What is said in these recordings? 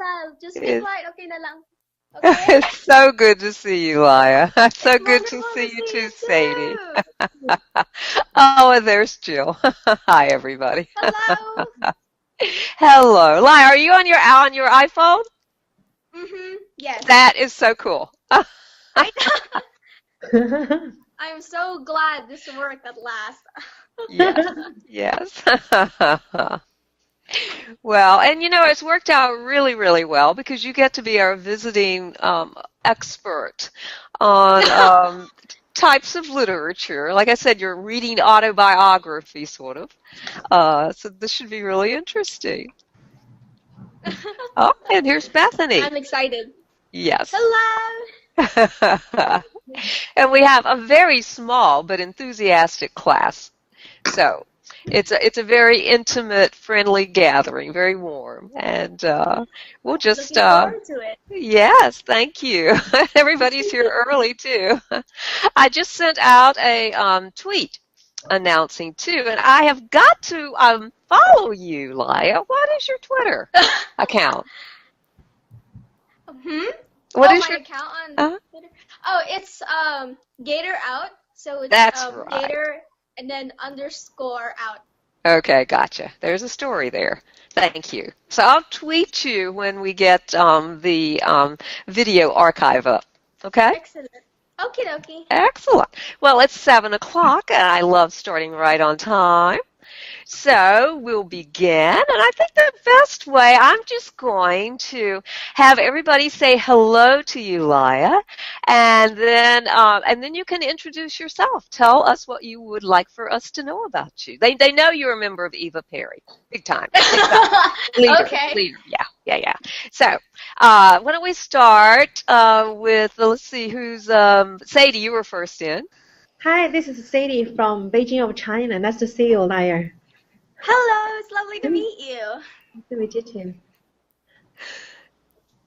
lang. Just be It's, quiet. Okay na lang. Okay? it's so good to see you, Laya. It's so It's good to wonderful to see you see too, you Sadie. too. Oh, and there's Jill. Hi, everybody. Hello. Hello, Laya. Are you on your iPhone? Yes. That is so cool. I I'm so glad this worked at last. Yes, yes. Well, and it's worked out really, really well because you get to be our visiting expert on types of literature. Like I said, you're reading autobiography, sort of. So this should be really interesting. Oh, and here's Bethany. I'm excited. Yes. Hello. And we have a very small but enthusiastic class. So it's a very intimate, friendly gathering, very warm, and we'll just Looking forward to it. yes, thank you. Everybody's here early too. I just sent out a tweet announcing too, and I have got to follow you, Laya. What is your Twitter account? What Oh, is my your? account on Uh, Twitter. Oh, it's Gator out. So it's that's right. Gator and then underscore out. Okay, gotcha. There's a story there. Thank you. So I'll tweet you when we get the video archive up. Okay? Excellent. Okie dokie. Excellent. Well, it's 7 o'clock, and I love starting right on time. So we'll begin, and I think the best way, I'm just going to have everybody say hello to you, Laya, and then you can introduce yourself. Tell us what you would like for us to know about you. They know you're a member of Eva Perry, big time. Leader, Okay. leader, yeah. So why don't we start with, let's see, who's Sadie, you were first in. Hi, this is Sadie from Beijing of China. Nice to see you, Liar. Hello, it's lovely to meet you. Nice to meet you too.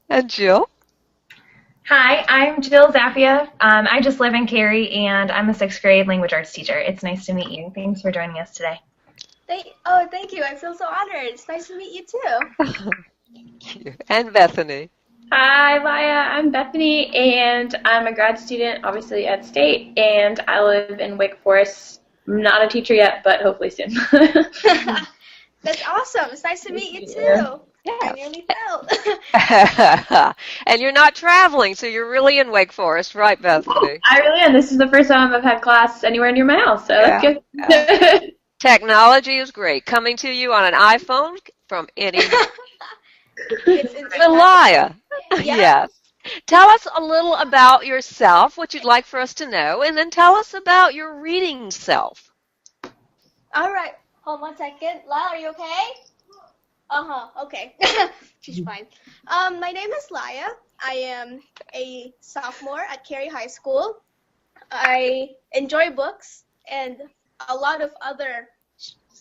And Jill. Hi, I'm Jill Zappia. I just live in Cary, and I'm a 6th grade language arts teacher. It's nice to meet you. Thanks for joining us today. Thank you. I feel so honored. It's nice to meet you too. Thank you. And Bethany. Hi, Laya. I'm Bethany, and I'm a grad student, obviously, at State, and I live in Wake Forest. I'm not a teacher yet, but hopefully soon. That's awesome. It's nice to meet you too. Yeah. I nearly fell. And you're not traveling, so you're really in Wake Forest, right, Bethany? I really am. This is the first time I've had class anywhere near my house, so that's good. Yeah. Technology is great. Coming to you on an iPhone from any. Laya. Yeah. Yes. Tell us a little about yourself, what you'd like for us to know, and then tell us about your reading self. All right. Hold 1 second. Lyle, are you okay? Okay. She's fine. My name is Laya. I am a sophomore at Cary High School. I enjoy books and a lot of other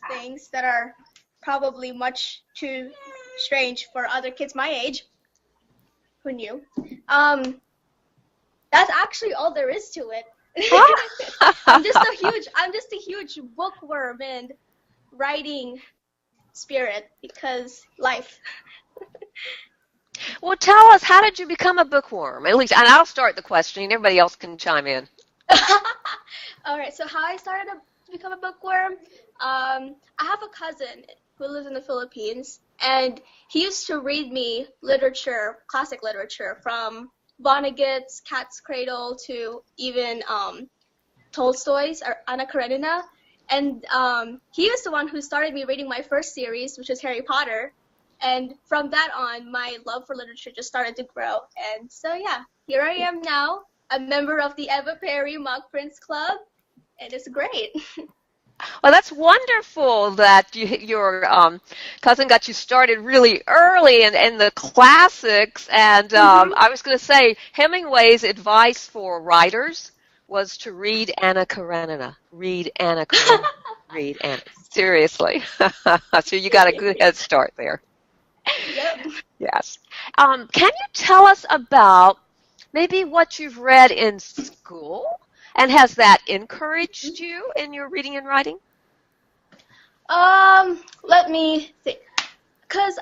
things that are probably much too strange for other kids my age. Who knew? That's actually all there is to it. I'm just a huge bookworm and writing spirit because life. Well, tell us, how did you become a bookworm? At least, and I'll start the question. Everybody else can chime in. All right. So how I started to become a bookworm? I have a cousin who lives in the Philippines, and he used to read me literature, classic literature, from Vonnegut's Cat's Cradle to even Tolstoy's Anna Karenina. And he was the one who started me reading my first series, which was Harry Potter. And from that on, my love for literature just started to grow. And so, yeah, here I am now, a member of the Eva Perry Mock Prince Club, and it's great. Well, that's wonderful that your cousin got you started really early in the classics. And I was going to say, Hemingway's advice for writers was to read Anna Karenina. Read Anna Karenina. Read Anna. Seriously. So you got a good head start there. Yep. Yes. Can you tell us about maybe what you've read in school? And has that encouraged you in your reading and writing? Let me think. Because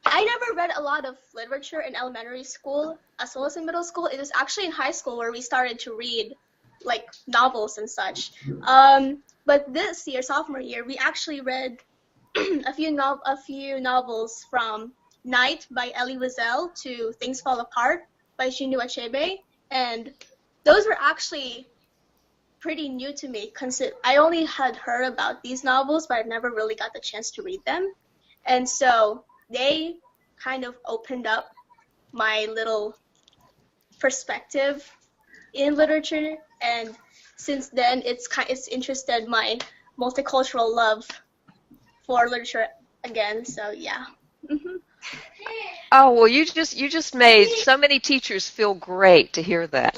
I never read a lot of literature in elementary school as well as in middle school. It was actually in high school where we started to read like novels and such. But this year, sophomore year, we actually read a few novels from Night by Elie Wiesel to Things Fall Apart by Chinua Achebe, and those were actually pretty new to me. I only had heard about these novels, but I never really got the chance to read them, and so they kind of opened up my little perspective in literature, and since then it's interested my multicultural love for literature again. So yeah. Oh, well, you just made so many teachers feel great to hear that.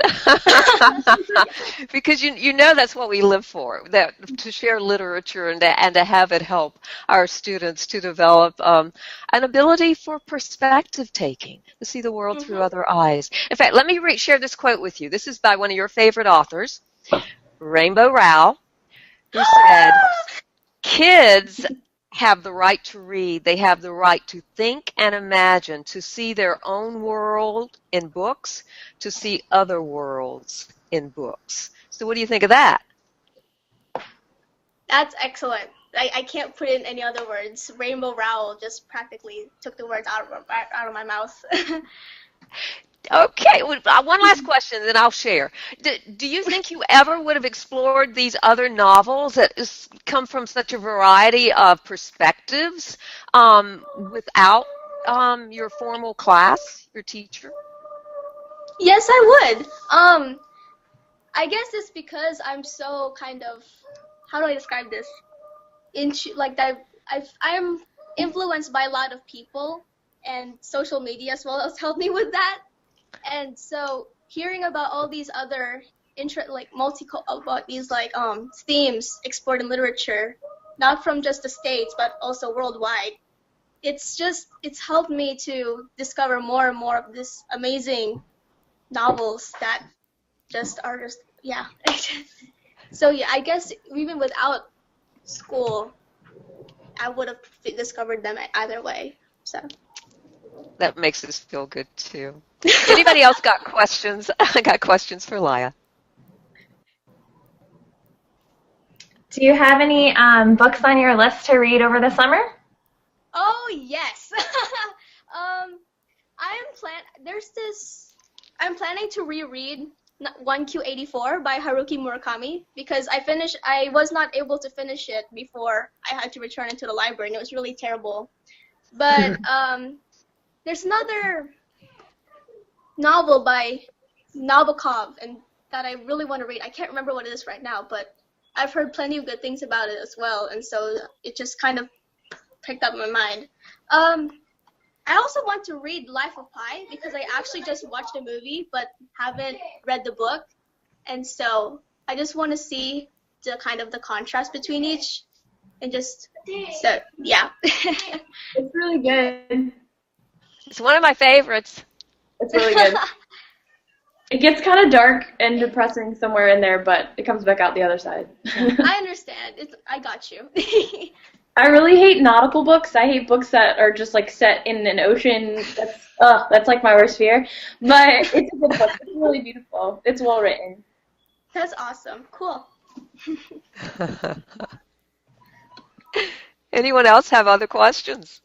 Because you know that's what we live for, that to share literature and to have it help our students to develop an ability for perspective taking, to see the world through other eyes. In fact, let me share this quote with you. This is by one of your favorite authors, Rainbow Rowell, who said, "Kids have the right to read. They have the right to think and imagine, to see their own world in books, to see other worlds in books." So what do you think of that? That's excellent. I can't put it in any other words. Rainbow Rowell just practically took the words out of my mouth. Okay, one last question, then I'll share. Do you think you ever would have explored these other novels that come from such a variety of perspectives without your formal class, your teacher? Yes, I would. I guess it's because I'm so kind of, how do I describe this? I'm influenced by a lot of people, and social media as well has helped me with that. And so hearing about all these other about these themes explored in literature, not from just the States but also worldwide, it's helped me to discover more and more of this amazing novels that yeah. So yeah, I guess even without school, I would have discovered them either way. So that makes us feel good too. Anybody else got questions? I got questions for Laya. Do you have any books on your list to read over the summer? Oh yes. I'm planning to reread 1Q84 by Haruki Murakami because I was not able to finish it before I had to return it to the library, and it was really terrible. But there's another novel by Nabokov and that I really want to read. I can't remember what it is right now, but I've heard plenty of good things about it as well, and so it just kind of picked up in my mind. I also want to read Life of Pi because I actually just watched the movie but haven't read the book, and so I just want to see the contrast between each, and so yeah. It's really good. It's one of my favorites. It's really good. It gets kind of dark and depressing somewhere in there, but it comes back out the other side. I understand. I got you. I really hate nautical books. I hate books that are just like set in an ocean. That's like my worst fear. But it's a good book. It's really beautiful. It's well written. That's awesome. Cool. Anyone else have other questions?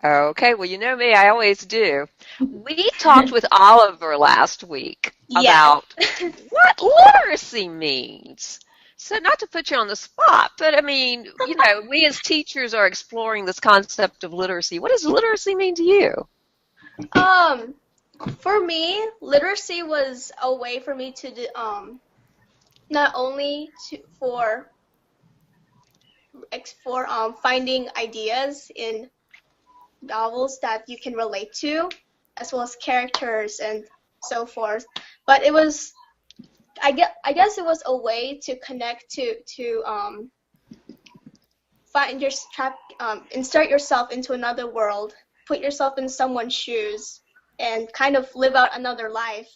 Okay, well, you know me, I always do. We talked with Oliver last week about what literacy means. So not to put you on the spot, but I mean, we as teachers are exploring this concept of literacy. What does literacy mean to you? For me, literacy was a way for me to not only for finding ideas in novels that you can relate to, as well as characters and so forth. But it was, I guess it was a way to connect to insert yourself into another world, put yourself in someone's shoes, and kind of live out another life.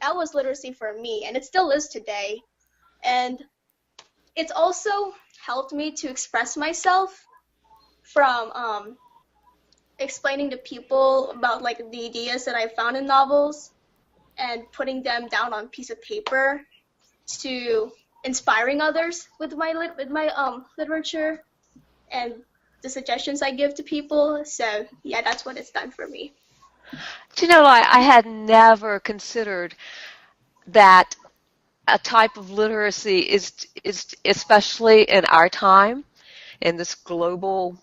That was literacy for me, and it still is today. And it's also helped me to express myself from explaining to people about like the ideas that I found in novels and putting them down on a piece of paper to inspiring others with my literature and the suggestions I give to people. So yeah, that's what it's done for me. Do you know, I had never considered that a type of literacy is especially in our time, in this global,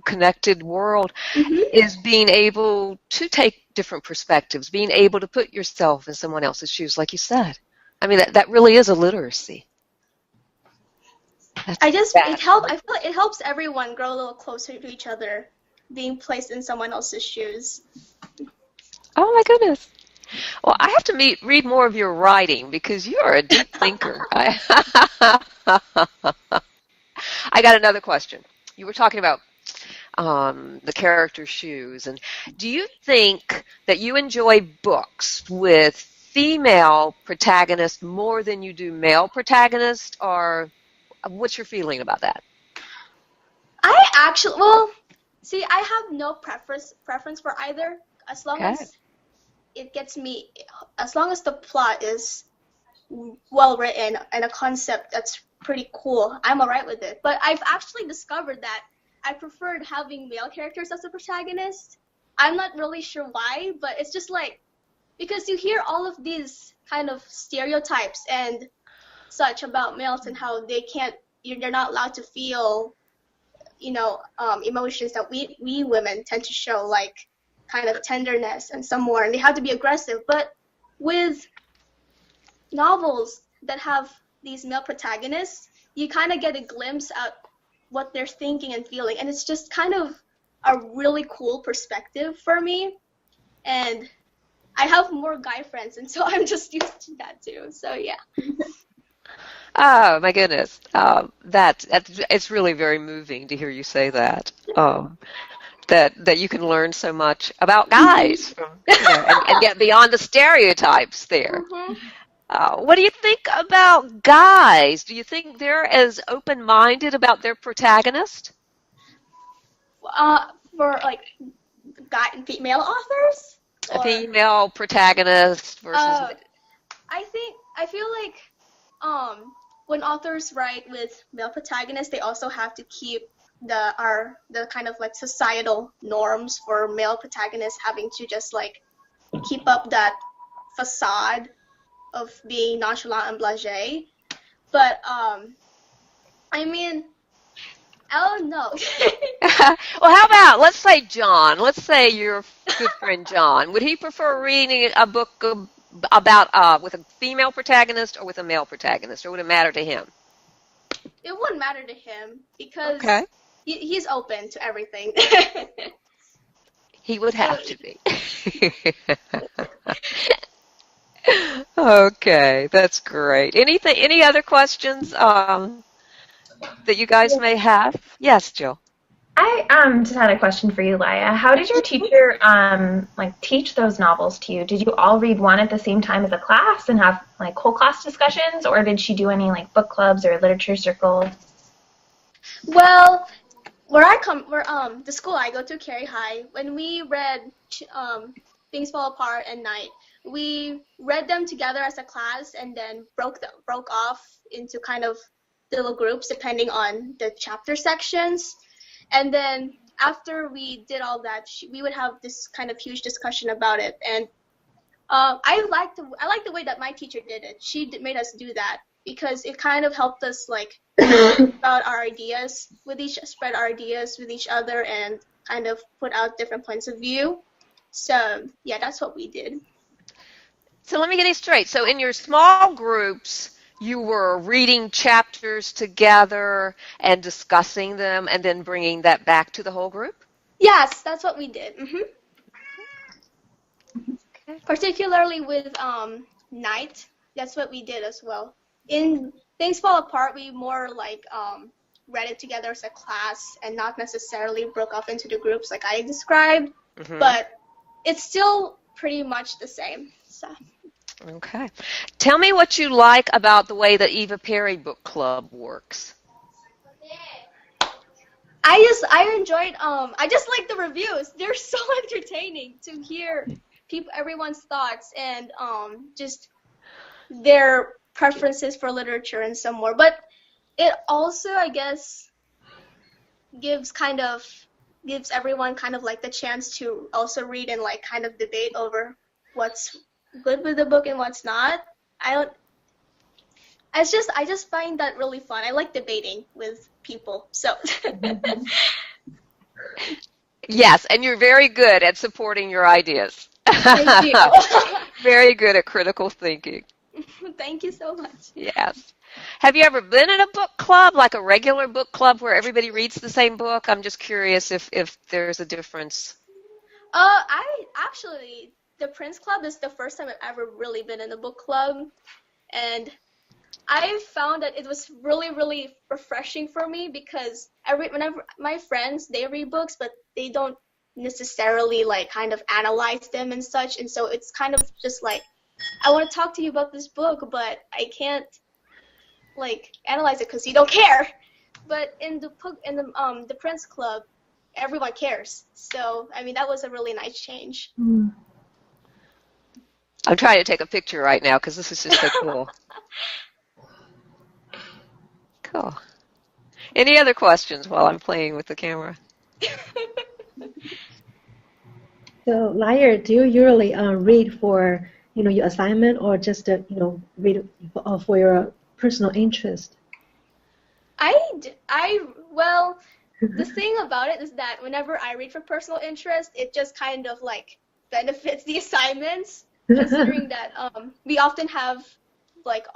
connected world, Mm-hmm. is being able to take different perspectives, being able to put yourself in someone else's shoes, like you said. I mean, that really is a literacy. I That's just it help. fascinating. I feel like it helps everyone grow a little closer to each other, being placed in someone else's shoes. Oh my goodness. Well, I have to read more of your writing because you are a deep thinker. I got another question. You were talking about the character's shoes, and do you think that you enjoy books with female protagonists more than you do male protagonists, or what's your feeling about that? I actually, well, see, I have no preference for either. As long Okay. as it gets me, as long as the plot is well written and a concept that's pretty cool, I'm alright with it. But I've actually discovered that I preferred having male characters as a protagonist. I'm not really sure why, but it's just like because you hear all of these kind of stereotypes and such about males and how they're not allowed to feel, emotions that we women tend to show, like kind of tenderness and some more, and they have to be aggressive. But with novels that have these male protagonists, you kind of get a glimpse at what they're thinking and feeling, and it's just kind of a really cool perspective for me. And I have more guy friends, and so I'm just used to that too. So yeah. Oh my goodness. It's really very moving to hear you say that. That you can learn so much about guys from, and get beyond the stereotypes there. Mhm. What do you think about guys? Do you think they're as open-minded about their protagonist? For like guy and female authors, A or female protagonist versus... uh, I feel like when authors write with male protagonists, they also have to keep the kind of like societal norms for male protagonists having to just like keep up that facade of being nonchalant and blasé. But I mean, I don't know. Well, how about, let's say John. Let's say your good friend John. Would he prefer reading a book about with a female protagonist or with a male protagonist, or would it matter to him? It wouldn't matter to him Okay. because he's open to everything. He would have to be. Okay, that's great. Any other questions that you guys may have? Yes, Jill. I just had a question for you, Laya. How did your teacher teach those novels to you? Did you all read one at the same time as a class and have like whole class discussions, or did she do any like book clubs or literature circles? Well, the school I go to, Cary High, when we read Things Fall Apart and Night, we read them together as a class and then broke off into kind of little groups depending on the chapter sections. And then after we did all that, we would have this kind of huge discussion about it. And I like the way that my teacher did it. She made us do that because it kind of helped us like about our ideas spread our ideas with each other and kind of put out different points of view. So yeah, that's what we did. So let me get these straight. So in your small groups, you were reading chapters together and discussing them and then bringing that back to the whole group? Yes, that's what we did. Okay. Particularly with Night, that's what we did as well. In Things Fall Apart, we more like read it together as a class and not necessarily broke up into the groups like I described, Mm-hmm. but it's still pretty much the same. So. Okay. Tell me what you like about the way that Eva Perry Book Club works. I enjoyed I just like the reviews. They're so entertaining to hear everyone's thoughts and just their preferences for literature and some more. But it also, I guess, gives everyone kind of like the chance to also read and like kind of debate over what's good with the book and what's not. I don't I just find that really fun. I like debating with people. So Yes, and you're very good at supporting your ideas. thank you. Very good at critical thinking. Thank you so much. Yes. Have you ever been in a book club, like a regular book club where everybody reads the same book? I'm just curious if there's a difference. I actually, the Prince Club is the first time I've ever really been in a book club, and I found that it was really, really refreshing for me because whenever my friends, they read books, but they don't necessarily like kind of analyze them and such, and so it's kind of just like, I want to talk to you about this book, but I can't like analyze it because you don't care. But in the Prince Club, everyone cares. So I mean that was a really nice change. Mm. I'm trying to take a picture right now because this is just so cool. Cool. Any other questions while I'm playing with the camera? So, Liar, do you usually read for your assignment or just read for your personal interest? Well, the thing about it is that whenever I read for personal interest, it just kind of like benefits the assignments, considering that we often have like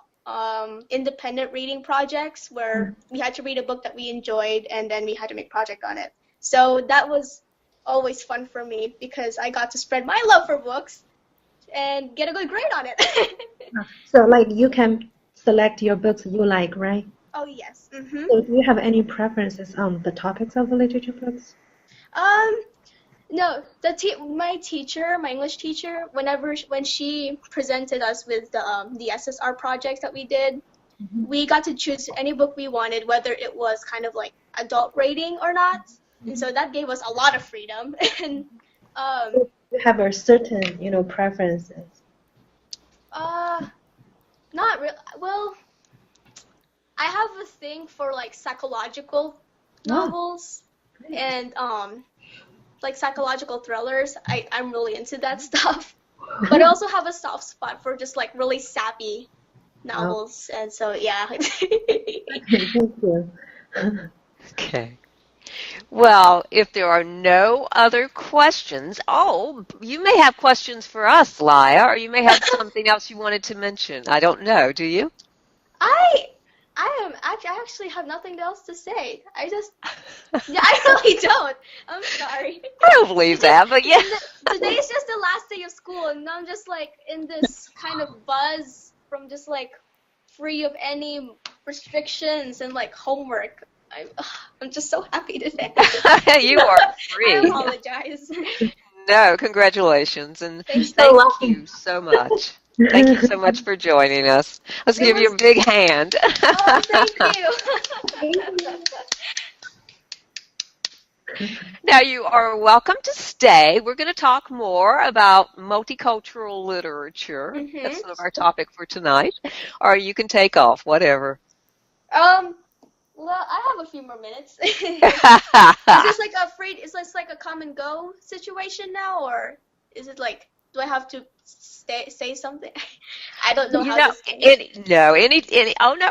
independent reading projects where we had to read a book that we enjoyed and then we had to make a project on it. So that was always fun for me because I got to spread my love for books and get a good grade on it. So, like, you can select your books you like, right? Oh, yes. Mm-hmm. So, do you have any preferences on the topics of the literature books? No, my English teacher, when she presented us with the SSR projects that we did, we got to choose any book we wanted, whether it was kind of like adult rating or not. And so that gave us a lot of freedom. And You have a certain preferences. not real. Well, I have a thing for like psychological novels and like psychological thrillers. I'm really into that stuff. But I also have a soft spot for just like really sappy novels, and so yeah. Thank you. Okay. Well, if there are no other questions, you may have questions for us, Laya, or you may have something else you wanted to mention. I don't know. Do you? I actually have nothing else to say. I really don't. I'm sorry. I don't believe that, but yeah. Today is just the last day of school, and I'm just like in this kind of buzz from just like free of any restrictions and like homework. I'm just so happy today. You are free. I apologize. No, congratulations, and Thank thank you so much. Thank you so much for joining us. Let's give you a big hand. Oh, thank you. Now, you are welcome to stay. We're going to talk more about multicultural literature. Mm-hmm. That's sort of our topic for tonight. Or you can take off, whatever. Well, I have a few more minutes. Is this like is this like a come and go situation now, or is it like, do I have to say something? I don't know how this goes.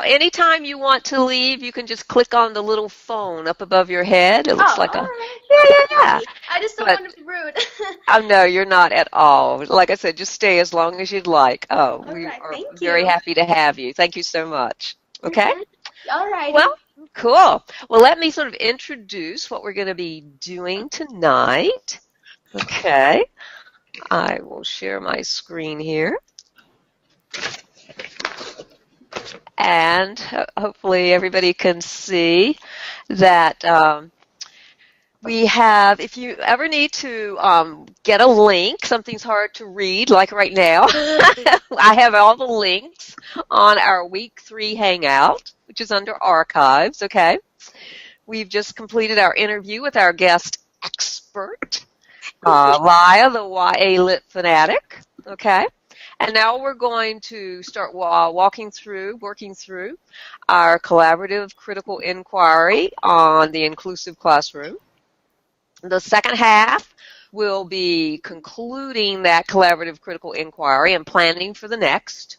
Anytime you want to leave, you can just click on the little phone up above your head. It looks like all a right. yeah. I just don't want to be rude. Oh, no, you're not at all. Like I said, just stay as long as you'd like. Oh, we right, are thank very you. happy to have you. Thank you so much. Okay? All right. Well, cool. Well, let me sort of introduce what we're going to be doing tonight. Okay. I will share my screen here. And hopefully everybody can see that We have, if you ever need to get a link, something's hard to read, like right now, I have all the links on our Week 3 Hangout, which is under Archives, okay? We've just completed our interview with our guest expert, Laya, the YA Lit fanatic, okay? And now we're going to start working through our collaborative critical inquiry on the inclusive classroom. The second half will be concluding that collaborative critical inquiry and planning for the next.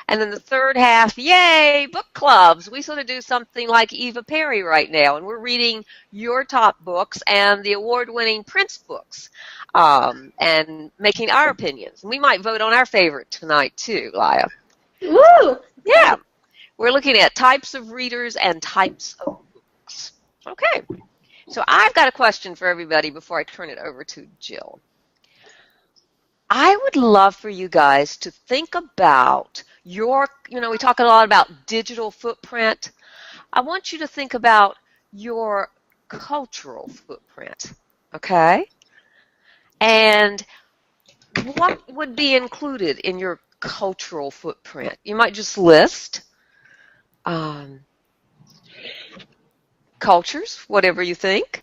And then the third half, yay, book clubs. We sort of do something like Eva Perry right now, and we're reading your top books and the award-winning Prince books and making our opinions. And we might vote on our favorite tonight, too, Laya. Woo! Yeah. We're looking at types of readers and types of books. Okay. So I've got a question for everybody before I turn it over to Jill. I would love for you guys to think about your, we talk a lot about digital footprint. I want you to think about your cultural footprint, okay? And what would be included in your cultural footprint? You might just list cultures, whatever you think,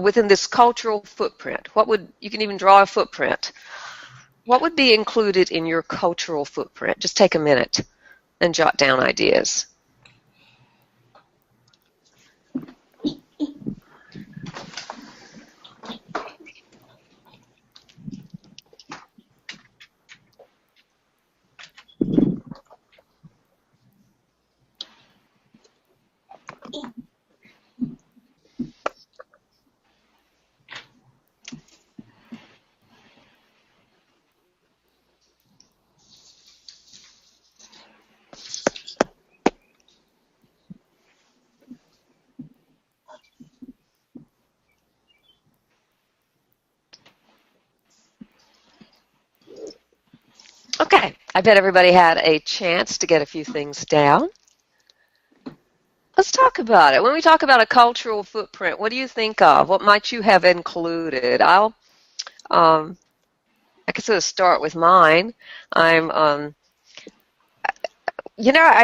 within this cultural footprint. You can even draw a footprint. What would be included in your cultural footprint? Just take a minute and jot down ideas. Okay, I bet everybody had a chance to get a few things down. Let's talk about it. When we talk about a cultural footprint, what do you think of? What might you have included? I could sort of start with mine. I've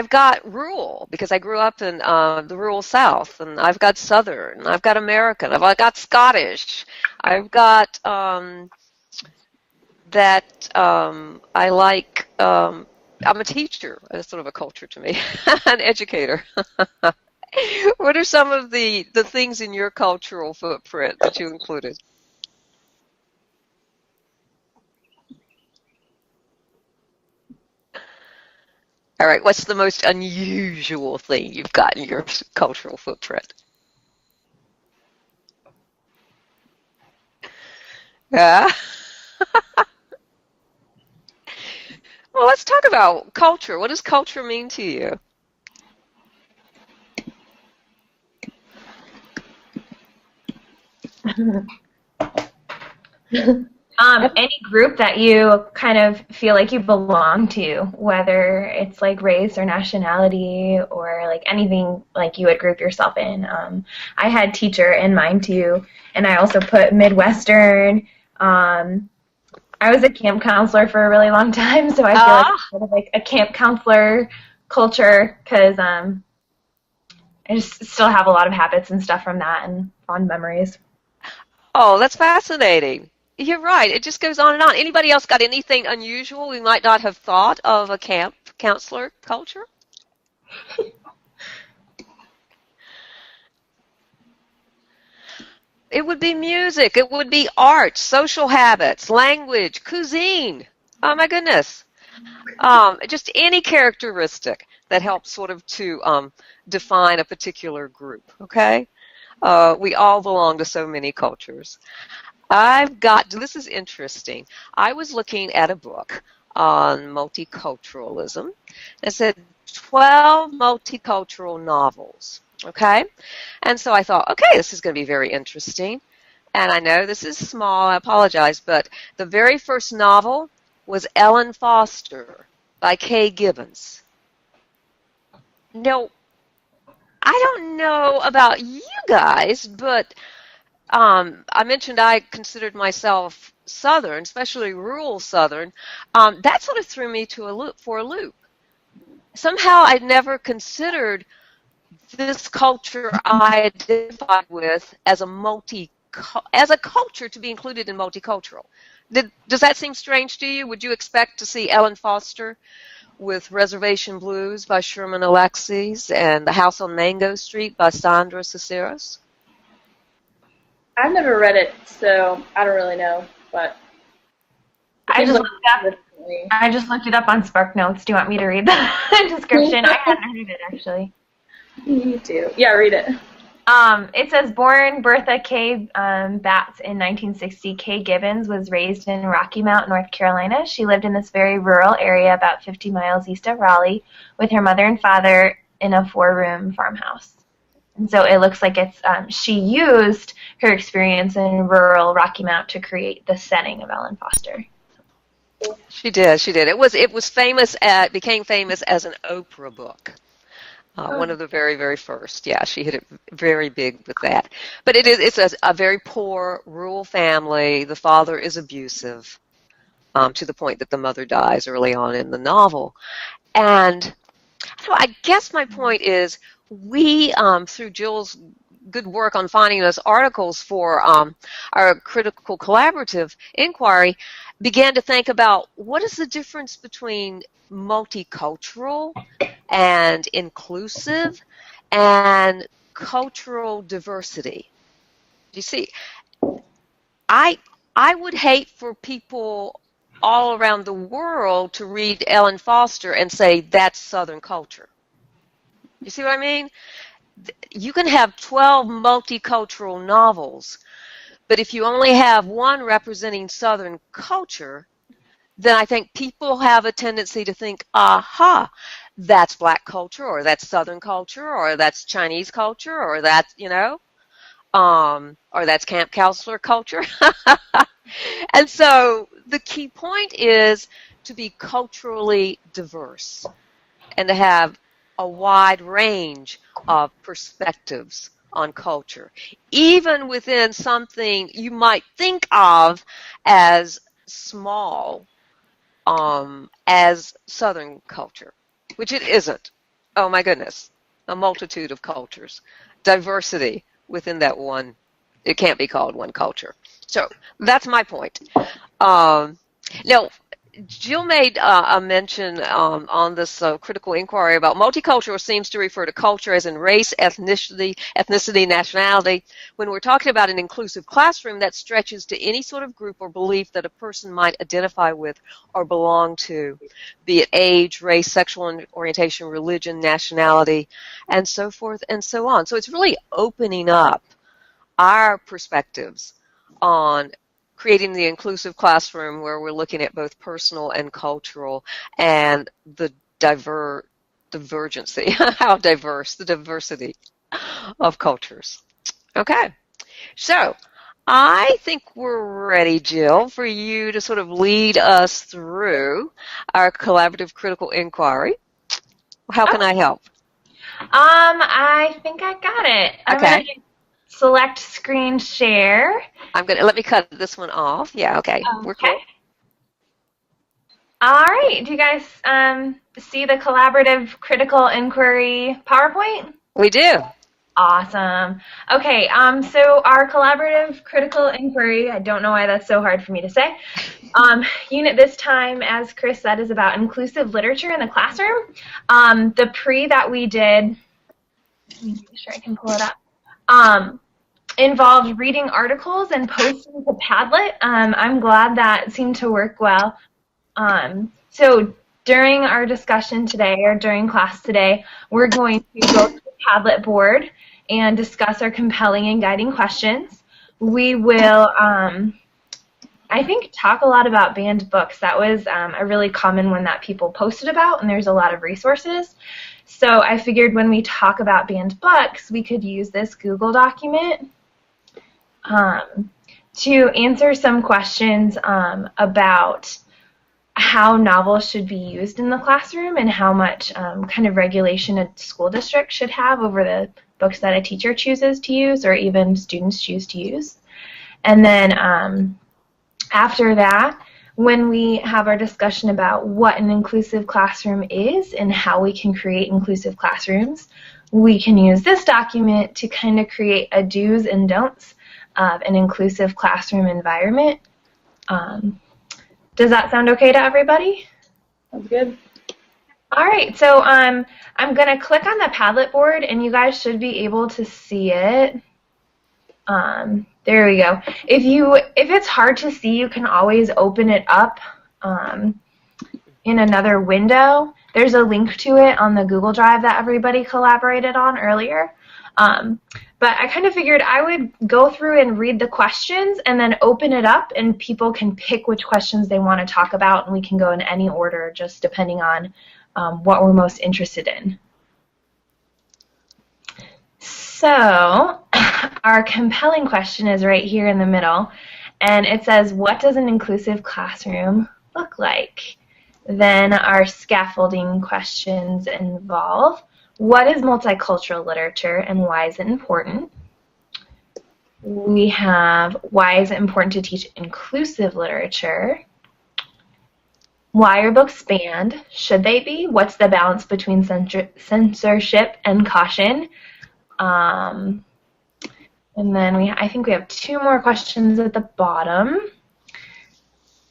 got rural because I grew up in the rural South, and I've got Southern, I've got American, I've got Scottish, I've got I like. I'm a teacher. That's sort of a culture to me. An educator. What are some of the things in your cultural footprint that you included? All right, what's the most unusual thing you've got in your cultural footprint? Yeah. Well, let's talk about culture. What does culture mean to you? Any group that you kind of feel like you belong to, whether it's like race or nationality or like anything like you would group yourself in. I had teacher in mind too, and I also put Midwestern. I was a camp counselor for a really long time, so I feel like it's sort of like a camp counselor culture because I just still have a lot of habits and stuff from that and fond memories. Oh, that's fascinating. You're right. It just goes on and on. Anybody else got anything unusual we might not have thought of a camp counselor culture? It would be music. It would be art, social habits, language, cuisine. Oh, my goodness. Just any characteristic that helps sort of to define a particular group, okay? We all belong to so many cultures. This is interesting. I was looking at a book on multiculturalism. It said 12 multicultural novels, okay? And so I thought, okay, this is going to be very interesting. And I know this is small, I apologize, but the very first novel was Ellen Foster by Kay Gibbons. Now, I don't know about you guys, but I mentioned I considered myself Southern, especially rural Southern. That sort of threw me for a loop. Somehow I'd never considered this culture I identified with as as a culture to be included in multicultural. Does that seem strange to you? Would you expect to see Ellen Foster with Reservation Blues by Sherman Alexie's and The House on Mango Street by Sandra Caceres? I've never read it, so I don't really know, but I just looked it up on SparkNotes. Do you want me to read the description? I hadn't heard it, actually. You do. Yeah, read it. It says, born Bertha K. Batts in 1960, Kay Gibbons was raised in Rocky Mount, North Carolina. She lived in this very rural area about 50 miles east of Raleigh with her mother and father in a 4-room farmhouse. And so it looks like it's she used her experience in rural Rocky Mount to create the setting of Ellen Foster. She did. It was famous became famous as an Oprah book. One of the very, very first. Yeah, she hit it very big with that. But it's a very poor rural family. The father is abusive to the point that the mother dies early on in the novel. And I guess my point is we, through Jill's good work on finding those articles for our critical collaborative inquiry, began to think about what is the difference between multicultural and inclusive and cultural diversity. You see, I would hate for people all around the world to read Ellen Foster and say that's Southern culture. You see what I mean? You can have 12 multicultural novels, but if you only have one representing Southern culture, then I think people have a tendency to think, aha, that's Black culture, or that's Southern culture, or that's Chinese culture, or that's, or that's camp counselor culture. And so the key point is to be culturally diverse and to have a wide range of perspectives on culture, even within something you might think of as small as Southern culture, which it isn't. Oh my goodness, a multitude of cultures, diversity within that one. It can't be called one culture. So that's my point. Now, Jill made a mention on this critical inquiry about multicultural seems to refer to culture as in race, ethnicity, nationality. When we're talking about an inclusive classroom, that stretches to any sort of group or belief that a person might identify with or belong to, be it age, race, sexual orientation, religion, nationality, and so forth and so on. So it's really opening up our perspectives on creating the inclusive classroom where we're looking at both personal and cultural and the divergency, the diversity of cultures. Okay, so I think we're ready, Jill, for you to sort of lead us through our collaborative critical inquiry. How can I help? I think I got it. Okay. Select screen share. Let me cut this one off. Yeah, okay. We're cool. All right. Do you guys see the collaborative critical inquiry PowerPoint? We do. Awesome. Okay, so our collaborative critical inquiry, I don't know why that's so hard for me to say, unit this time, as Chris said, is about inclusive literature in the classroom. The pre that we did, let me make sure I can pull it up, involved reading articles and posting to Padlet. I'm glad that seemed to work well. So during our discussion today, or during class today, we're going to go to the Padlet board and discuss our compelling and guiding questions. We will, I think, talk a lot about banned books. That was a really common one that people posted about, and there's a lot of resources. So I figured when we talk about banned books, we could use this Google document to answer some questions about how novels should be used in the classroom and how much kind of regulation a school district should have over the books that a teacher chooses to use or even students choose to use. And then after that, when we have our discussion about what an inclusive classroom is and how we can create inclusive classrooms, we can use this document to kind of create a do's and don'ts of an inclusive classroom environment. Does that sound okay to everybody? Sounds good. All right, so I'm going to click on the Padlet board, and you guys should be able to see it. There we go. If it's hard to see, you can always open it up in another window. There's a link to it on the Google Drive that everybody collaborated on earlier. But I kind of figured I would go through and read the questions and then open it up, and people can pick which questions they want to talk about, and we can go in any order just depending on what we're most interested in. So our compelling question is right here in the middle, and it says, what does an inclusive classroom look like? Then our scaffolding questions involve, what is multicultural literature and why is it important? We have, why is it important to teach inclusive literature? Why are books banned? Should they be? What's the balance between censorship and caution? And then I think we have 2 more questions at the bottom.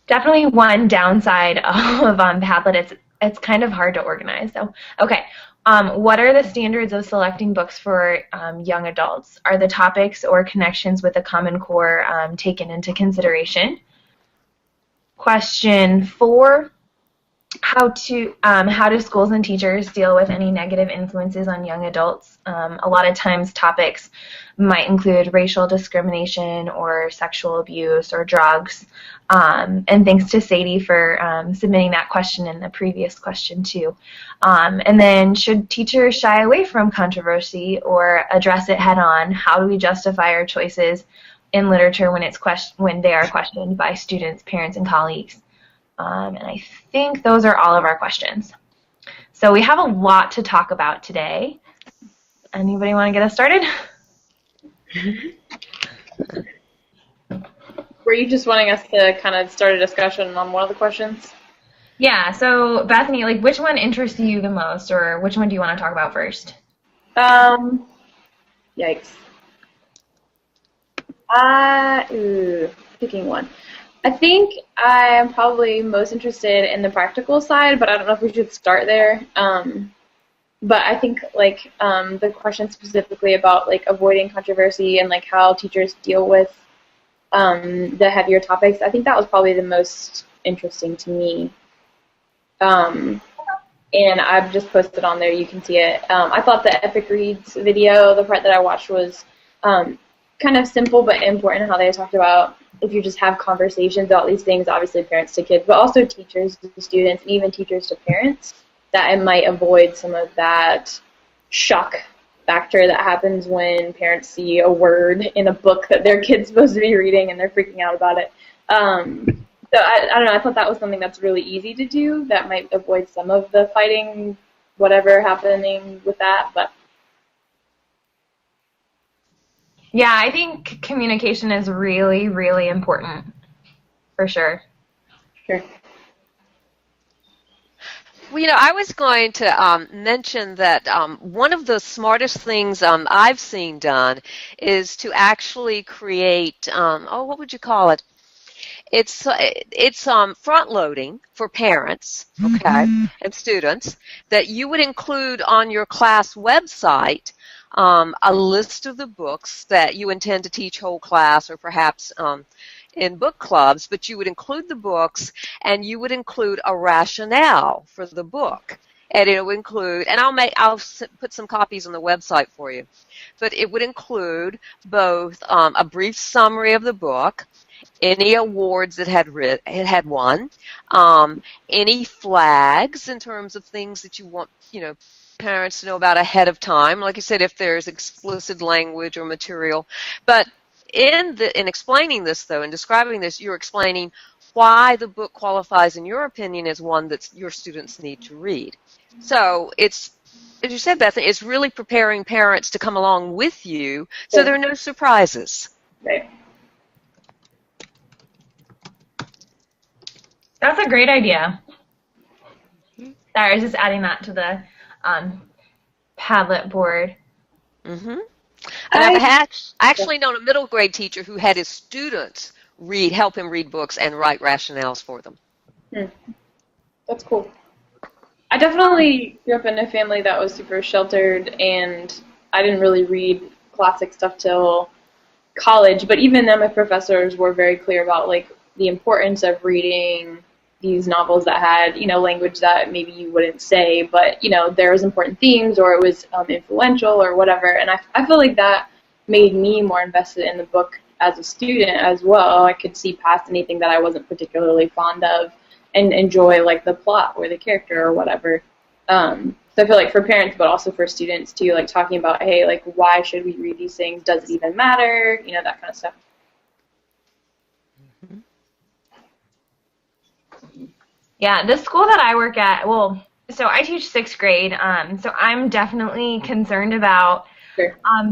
Definitely one downside of Padlet, it's kind of hard to organize. So, okay. What are the standards of selecting books for young adults? Are the topics or connections with the Common Core taken into consideration? Question 4, how do schools and teachers deal with any negative influences on young adults? A lot of times topics might include racial discrimination or sexual abuse or drugs. And thanks to Sadie for submitting that question in the previous question too. And then, should teachers shy away from controversy or address it head on? How do we justify our choices in literature when they are questioned by students, parents, and colleagues? And I think those are all of our questions. So we have a lot to talk about today. Anybody want to get us started? Were you just wanting us to kind of start a discussion on one of the questions? Yeah, so Bethany, like, which one interests you the most, or which one do you want to talk about first? Yikes. Picking one. I think I am probably most interested in the practical side, but I don't know if we should start there. But I think, like, the question specifically about, like, avoiding controversy and, like, how teachers deal with the heavier topics, I think that was probably the most interesting to me. And I've just posted on there, you can see it. I thought the Epic Reads video, the part that I watched, was kind of simple but important, how they talked about if you just have conversations about these things, obviously parents to kids, but also teachers to students, and even teachers to parents, that it might avoid some of that shock factor that happens when parents see a word in a book that their kid's supposed to be reading and they're freaking out about it. So I don't know, I thought that was something that's really easy to do that might avoid some of the fighting, whatever happening with that. But yeah, I think communication is really, really important, for sure. Sure. Well, I was going to mention that one of the smartest things I've seen done is to actually create, what would you call it? It's front loading for parents, okay, and students, that you would include on your class website a list of the books that you intend to teach whole class, or perhaps in book clubs, but you would include the books and you would include a rationale for the book. And it would include, and I'll put some copies on the website for you, but it would include both a brief summary of the book, any awards it had won, any flags in terms of things that you want, parents to know about ahead of time. Like I said, if there's explicit language or material. But in explaining this, though, in describing this, you're explaining why the book qualifies, in your opinion, as one that your students need to read. So it's, as you said, Bethany, it's really preparing parents to come along with you so there are no surprises. Right. That's a great idea. Sorry, I was just adding that to the Padlet board. Mm-hmm. And I've actually known a middle grade teacher who had his students help him read books and write rationales for them. That's cool. I definitely grew up in a family that was super sheltered, and I didn't really read classic stuff till college. But even then, my professors were very clear about like the importance of reading these novels that had, language that maybe you wouldn't say, but there was important themes, or it was influential, or whatever. And I feel like that made me more invested in the book as a student as well. I could see past anything that I wasn't particularly fond of, and enjoy like the plot or the character or whatever. So I feel like for parents, but also for students too, like talking about, hey, like why should we read these things? Does it even matter? That kind of stuff. Yeah, the school that I work at, so I teach 6th grade, so I'm definitely concerned about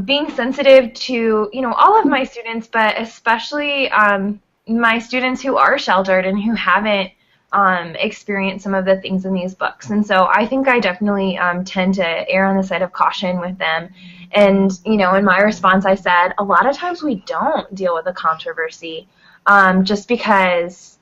being sensitive to, all of my students, but especially my students who are sheltered and who haven't experienced some of the things in these books. And so I think I definitely tend to err on the side of caution with them. And, in my response, I said, a lot of times we don't deal with a controversy just because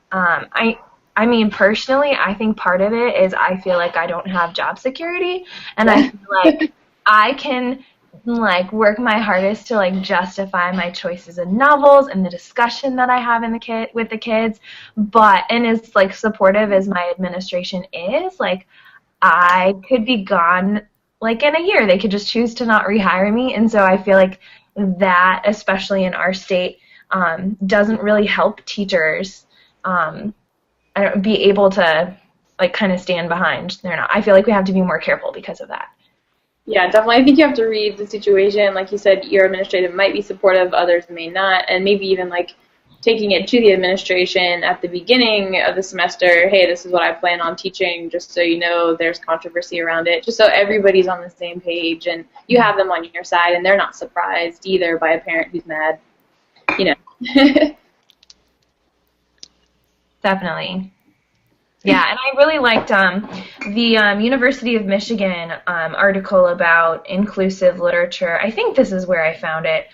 I mean, personally, I think part of it is I feel like I don't have job security, and I feel like I can, work my hardest to, justify my choices in novels and the discussion that I have with the kids, and as, supportive as my administration is, I could be gone, in a year. They could just choose to not rehire me, and so I feel like that, especially in our state, doesn't really help teachers, be able to kind of stand behind I feel like we have to be more careful because of that. Yeah, definitely. I think you have to read the situation. Like you said, your administrative might be supportive, others may not, and maybe even taking it to the administration at the beginning of the semester. Hey, this is what I plan on teaching, just so you know there's controversy around it, just so everybody's on the same page and you have them on your side and they're not surprised either by a parent who's mad. Definitely. Yeah, and I really liked the University of Michigan article about inclusive literature. I think this is where I found it.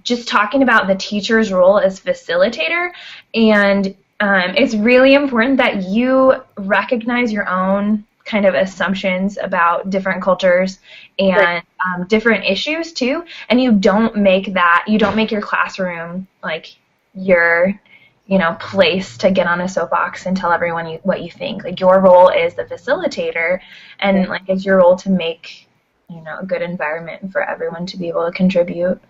Just talking about the teacher's role as facilitator, and it's really important that you recognize your own kind of assumptions about different cultures and different issues too, and you don't make your classroom your place to get on a soapbox and tell everyone what you think. Your role is the facilitator, and it's your role to make a good environment for everyone to be able to contribute.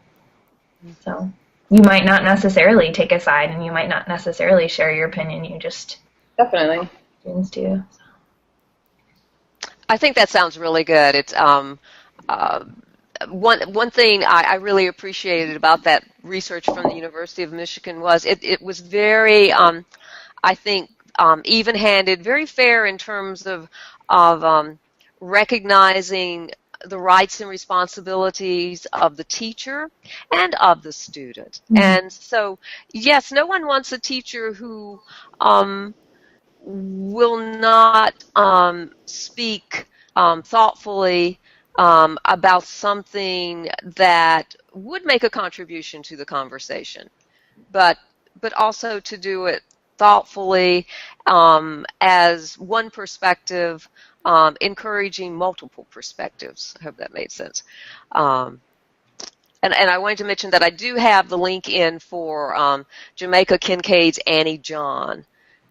So you might not necessarily take a side, and you might not necessarily share your opinion. You just definitely students do. I think that sounds really good. It's one thing I really appreciated about that research from the University of Michigan was it was very, I think, even-handed, very fair in terms of recognizing the rights and responsibilities of the teacher and of the student. Mm-hmm. And so, yes, no one wants a teacher who will not speak thoughtfully about something that would make a contribution to the conversation, but also to do it thoughtfully as one perspective, encouraging multiple perspectives. I hope that made sense. And I wanted to mention that I do have the link in for Jamaica Kincaid's Annie John,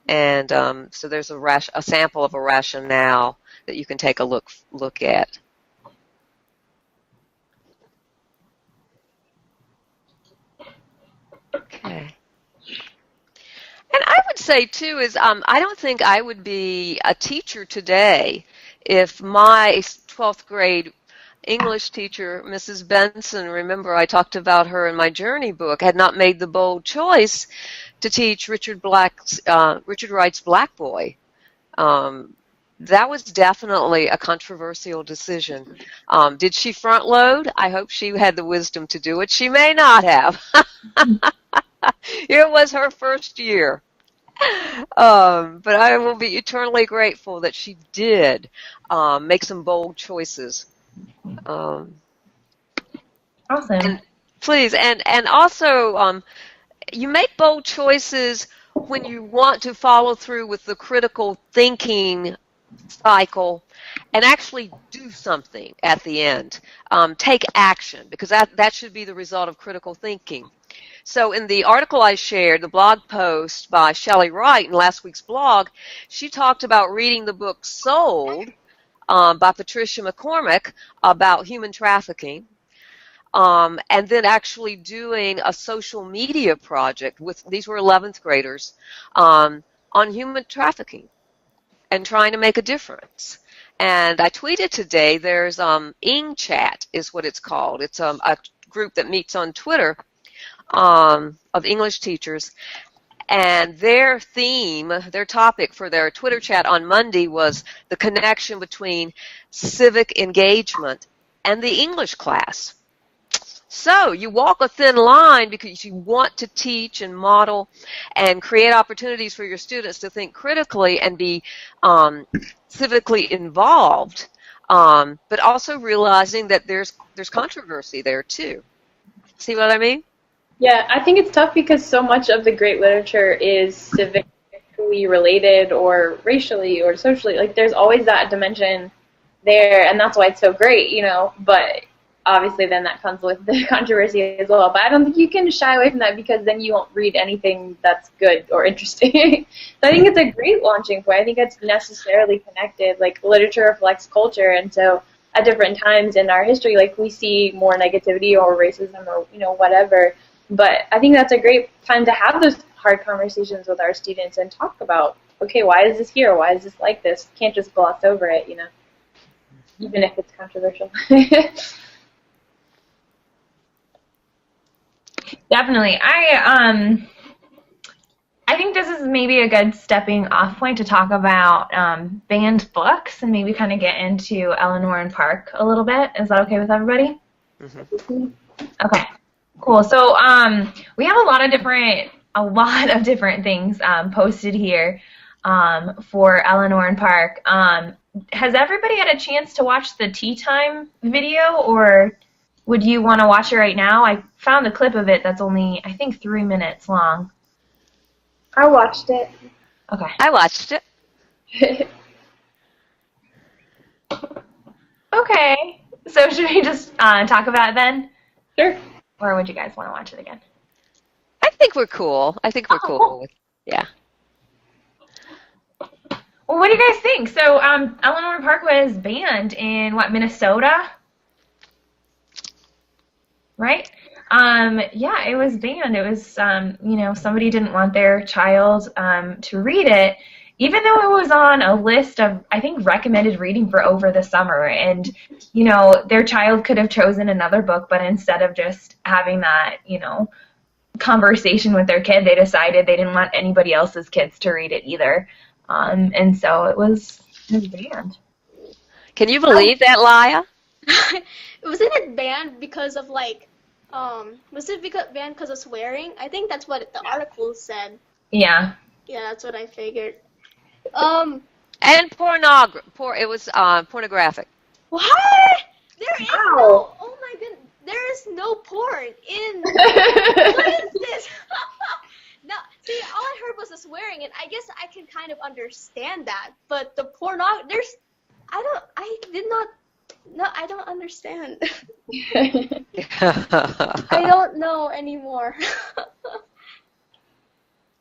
and so there's a sample of a rationale that you can take a look at. Okay. And I would say, too, is I don't think I would be a teacher today if my 12th grade English teacher, Mrs. Benson, remember I talked about her in my journey book, had not made the bold choice to teach Richard Wright's Black Boy. That was definitely a controversial decision. Did she front load? I hope she had the wisdom to do it. She may not have. It was her first year. But I will be eternally grateful that she did make some bold choices. Awesome. And please, and also, you make bold choices when you want to follow through with the critical thinking cycle and actually do something at the end. Take action, because that should be the result of critical thinking. So in the article I shared, the blog post by Shelley Wright in last week's blog, she talked about reading the book Sold by Patricia McCormick about human trafficking, and then actually doing a social media project with, these were 11th graders, on human trafficking and trying to make a difference. And I tweeted today, there's IngChat is what it's called. It's a group that meets on Twitter of English teachers. And their theme, their topic for their Twitter chat on Monday was the connection between civic engagement and the English class. So you walk a thin line because you want to teach and model and create opportunities for your students to think critically and be civically involved, but also realizing that there's controversy there too. See what I mean? Yeah, I think it's tough because so much of the great literature is civically related or racially or socially. Like, there's always that dimension there, and that's why it's so great, you know. But obviously then that comes with the controversy as well. But I don't think you can shy away from that, because then you won't read anything that's good or interesting. So I think it's a great launching point. I think it's necessarily connected. Like, literature reflects culture, and so at different times in our history, like, we see more negativity or racism or, you know, whatever. But I think that's a great time to have those hard conversations with our students and talk about, okay, why is this here? Why is this like this? Can't just gloss over it, you know, even if it's controversial. Definitely. I think this is maybe a good stepping off point to talk about banned books and maybe kind of get into Eleanor and Park a little bit. Is that okay with everybody? Mm-hmm. Okay. Cool. So we have a lot of different things posted here for Eleanor and Park. Has everybody had a chance to watch the tea time video, or would you want to watch it right now? I found a clip of it that's only, I think, 3 minutes long. I watched it. Okay. I watched it. Okay. So should we just talk about it then? Sure. Or would you guys want to watch it again? I think we're cool. Cool with, yeah. Well, what do you guys think? So, Eleanor Park was banned in, Minnesota? Right? Yeah, it was banned. It was, somebody didn't want their child to read it, even though it was on a list of, I think, recommended reading for over the summer. And, their child could have chosen another book, but instead of just having that, conversation with their kid, they decided they didn't want anybody else's kids to read it either. And so it was banned. Can you believe that, Laya? Wasn't it banned because of, was it banned because of swearing? I think that's what the article said. Yeah. Yeah, that's what I figured. And it was pornographic. What? There is no, oh my goodness, there is no porn in, what is this? No, see, all I heard was the swearing, and I guess I can kind of understand that, but the pornography, I don't understand. I don't know anymore.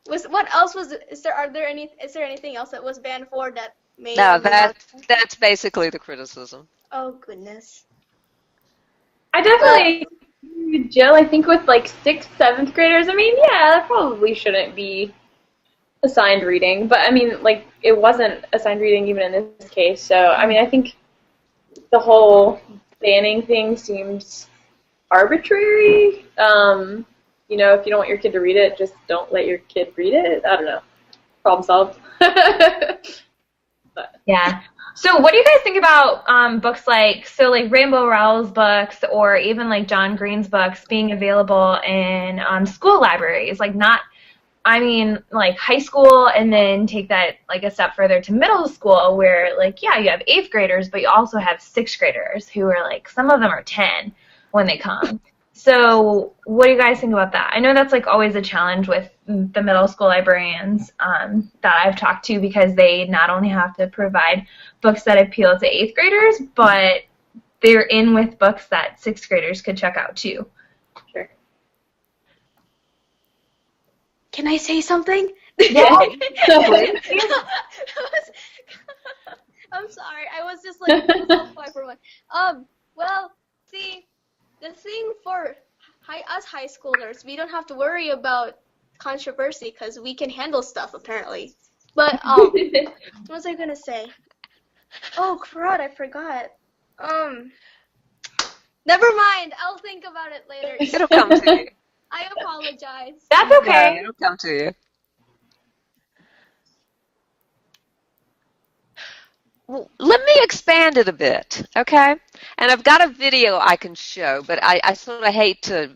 What else was? Is there anything else that was banned for that made? No, that's basically the criticism. Oh goodness. I definitely agree with Jill. I think with 6th, 7th graders, I mean, yeah, that probably shouldn't be assigned reading. But I mean, it wasn't assigned reading even in this case. So I mean, I think the whole banning things seems arbitrary. If you don't want your kid to read it, just don't let your kid read it. I don't know. Problem solved. But. Yeah. So what do you guys think about books like Rainbow Rowell's books or even like John Green's books being available in school libraries? Like like high school and then take that like a step further to middle school where like, yeah, you have 8th graders, but you also have 6th graders who are like, some of them are 10 when they come. So what do you guys think about that? I know that's like always a challenge with the middle school librarians that I've talked to because they not only have to provide books that appeal to 8th graders, but they're in with books that 6th graders could check out too. Sure. Can I say something? Yeah. I'm sorry. I was just like so quiet for one. Well, see, the thing for us high schoolers, we don't have to worry about controversy because we can handle stuff apparently. But what was I gonna say? Oh crud, I forgot. Never mind. I'll think about it later. It'll come to you. I apologize. That's okay. No, it'll come to you. Well, let me expand it a bit, okay? And I've got a video I can show, but I sort of hate to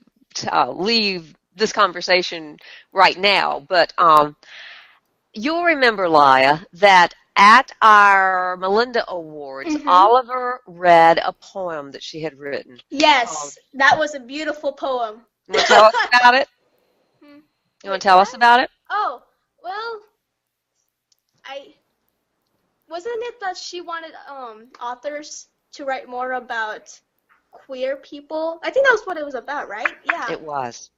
leave this conversation right now. But you'll remember, Laya, that at our Melinda Awards, Oliver read a poem that she had written. Yes, that was a beautiful poem. You want to tell us about it? You want to tell us about it? Oh, well, wasn't it that she wanted authors to write more about queer people? I think that was what it was about, right? Yeah. It was.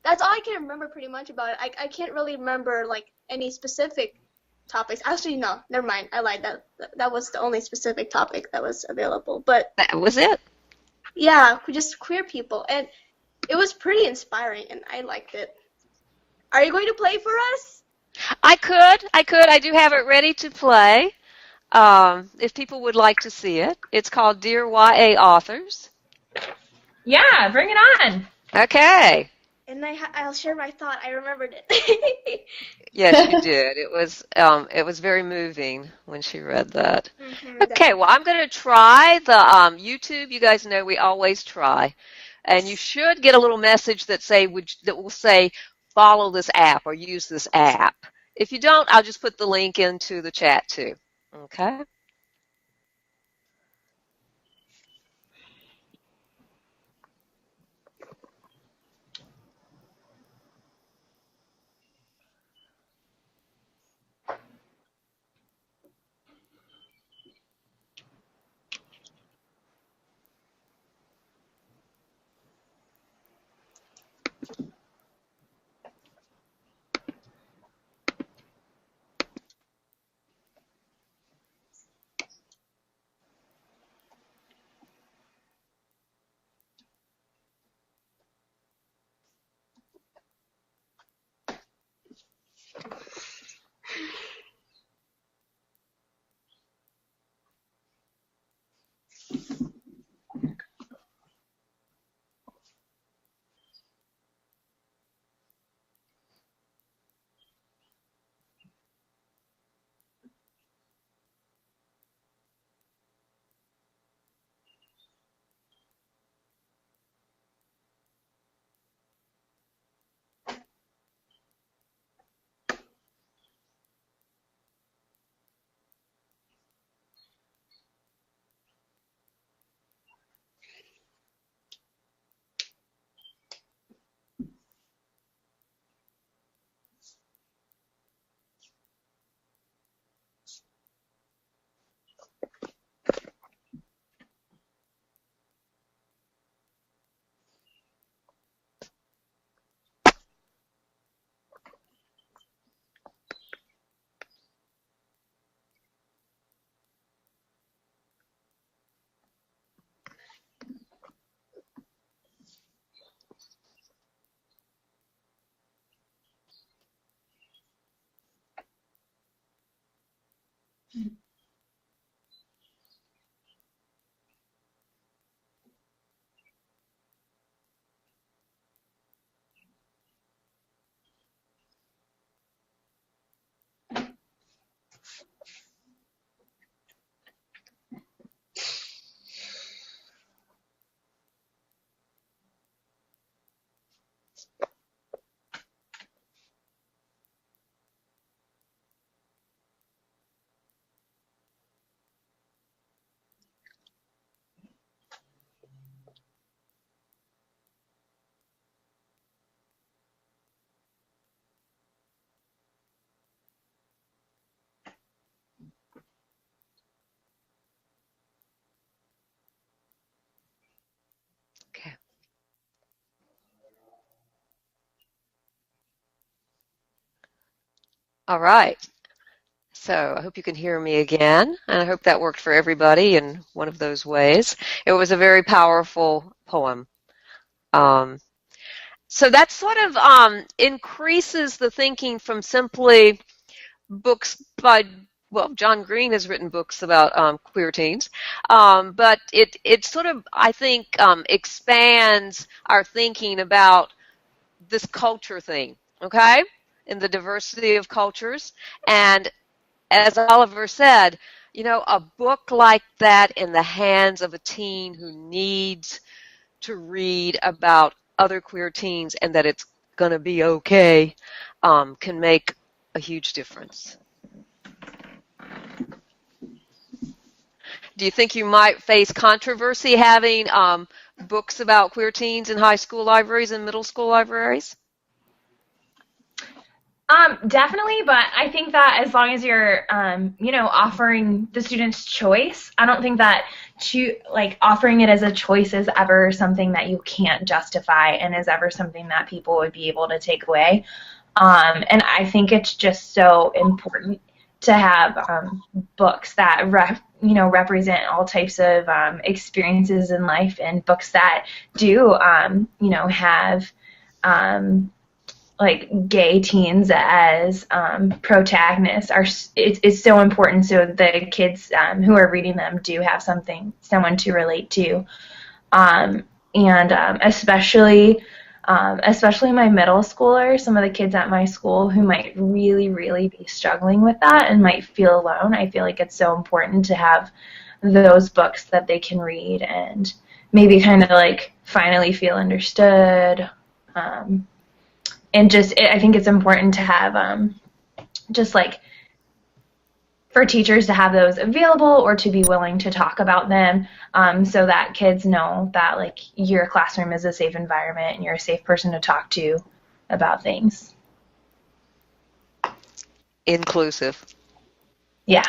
That's all I can remember pretty much about it. I can't really remember like any specific topics. Actually, no, never mind. I lied. That was the only specific topic that was available. But That was it. yeah, just queer people, and it was pretty inspiring, and I liked it. Are you going to play for us? I could. I do have it ready to play. If people would like to see it. It's called Dear YA Authors. Yeah, bring it on. Okay. And I'll share my thought. I remembered it. Yes, you did. It was very moving when she read that. Okay, well, I'm going to try the YouTube. You guys know we always try. And you should get a little message that will say follow this app or use this app. If you don't, I'll just put the link into the chat too. Okay? All right. So I hope you can hear me again, and I hope that worked for everybody in one of those ways. It was a very powerful poem. Um, so that sort of increases the thinking from simply books by, well, John Green has written books about queer teens, but it sort of, I think, expands our thinking about this culture thing, okay, and the diversity of cultures. And as Oliver said, you know, a book like that in the hands of a teen who needs to read about other queer teens and that it's going to be okay can make a huge difference. Do you think you might face controversy having books about queer teens in high school libraries and middle school libraries? Definitely, but I think that as long as you're, offering the students choice, I don't think that offering it as a choice is ever something that you can't justify and is ever something that people would be able to take away. And I think it's just so important to have books that represent all types of experiences in life, and books that do have like gay teens as protagonists it's so important, so the kids who are reading them do have someone to relate to, and especially my middle schoolers, some of the kids at my school who might really, really be struggling with that and might feel alone. I feel like it's so important to have those books that they can read and maybe kind of like finally feel understood. And I think it's important to have just like for teachers to have those available or to be willing to talk about them, so that kids know that like your classroom is a safe environment and you're a safe person to talk to about things. Inclusive. Yeah.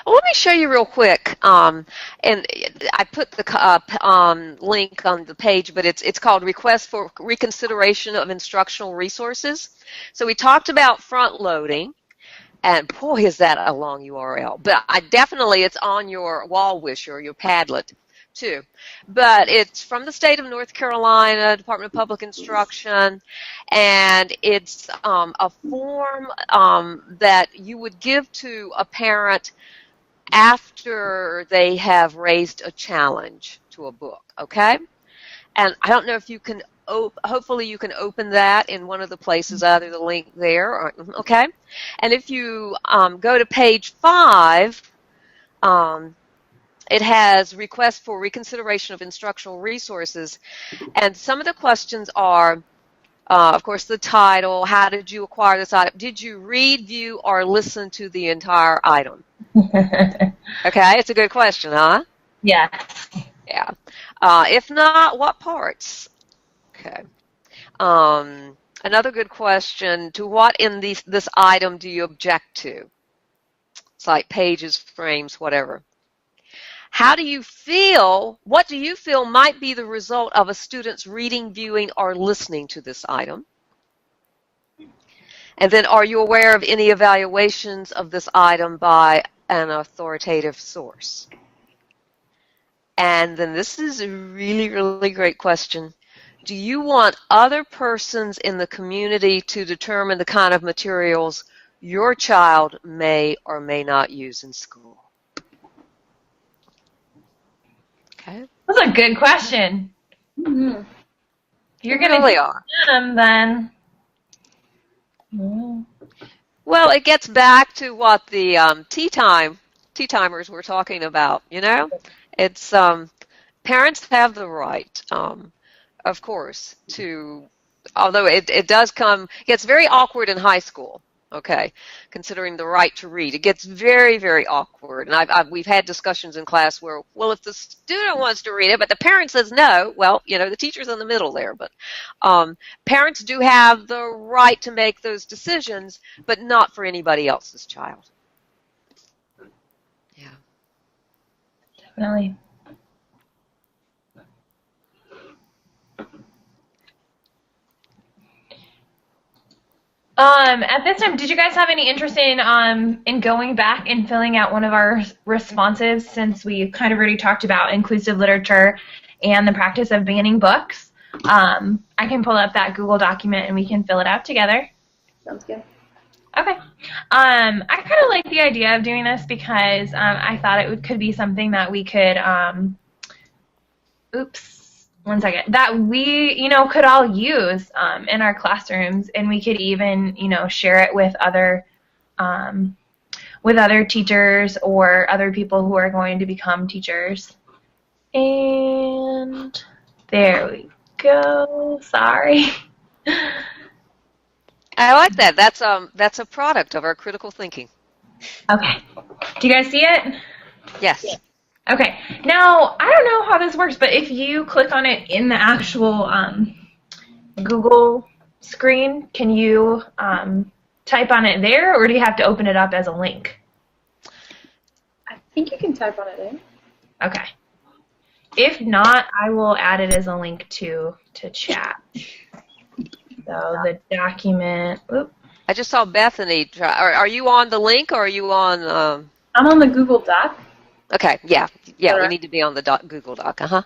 Well, let me show you real quick, and I put the link on the page, but it's called Request for Reconsideration of Instructional Resources. So we talked about front loading, and boy, is that a long URL. But it's on your wall wish or your Padlet too. But it's from the state of North Carolina, Department of Public Instruction, and it's a form that you would give to a parent after they have raised a challenge to a book, okay? And I don't know if you can, hopefully you can open that in one of the places, either the link there, or, okay? And if you go to page 5, it has requests for reconsideration of instructional resources, and some of the questions are, of course, the title, how did you acquire this item? Did you read, view, or listen to the entire item? Okay, it's a good question, huh? Yeah. Yeah. If not, what parts? Okay. Another good question, to what in this item do you object to? It's like pages, frames, whatever. How do you feel, what do you feel might be the result of a student's reading, viewing, or listening to this item? And then, are you aware of any evaluations of this item by an authoritative source? And then this is a really, really great question. Do you want other persons in the community to determine the kind of materials your child may or may not use in school? Okay. That's a good question. Mm-hmm. If you're They going really to are. them, then. Well, it gets back to what the tea timers were talking about, you know? It's parents have the right, of course, to, although it gets very awkward in high school, okay, considering the right to read. It gets very, very awkward. And we've had discussions in class where, well, if the student wants to read it, but the parent says no, well, you know, the teacher's in the middle there. But parents do have the right to make those decisions, but not for anybody else's child. Yeah. Definitely. At this time, did you guys have any interest in going back and filling out one of our responsives, since we kind of already talked about inclusive literature and the practice of banning books? I can pull up that Google document and we can fill it out together. Sounds good. Okay. I kind of like the idea of doing this because I thought it could be something that we could, one second, that we, could all use in our classrooms, and we could even, share it with other teachers or other people who are going to become teachers. And there we go. Sorry. I like that. That's a product of our critical thinking. Okay. Do you guys see it? Yes. Okay. Now, I don't know how this works, but if you click on it in the actual Google screen, can you type on it there, or do you have to open it up as a link? I think you can type on it there. Okay. If not, I will add it as a link to chat. So the document. Oops. I just saw Bethany try. Are you on the link, or are you on? I'm on the Google Doc. Okay. Yeah. All We right. need to be on the Google Doc. I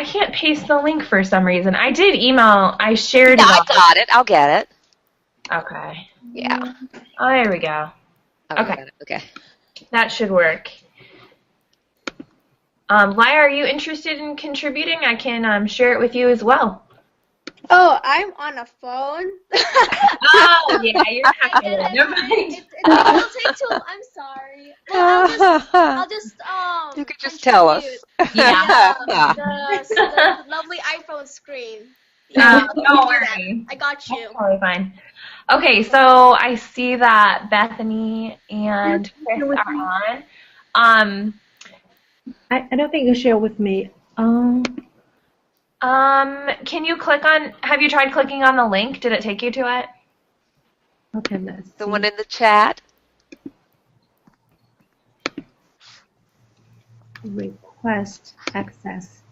can't paste the link for some reason. I did email. I shared Yeah, it. I got it. I'll get it. Okay. Yeah. Oh, there we go. I Okay. got it. Okay. That should work. Laya, are you interested in contributing? I can share it with you as well. Oh, I'm on a phone. Oh, yeah, you're not And gonna. Never mind. it'll take too. I'm sorry. Well, I'll just You could just tell us. contribute. Yeah. The lovely iPhone screen. Don't do that. worry. I got you. That's totally fine. Okay, so I see that Bethany and Chris are on. I don't think you share with me. Can you click on? Have you tried clicking on the link? Did it take you to it? Okay, let's see. The one in the chat. Request access.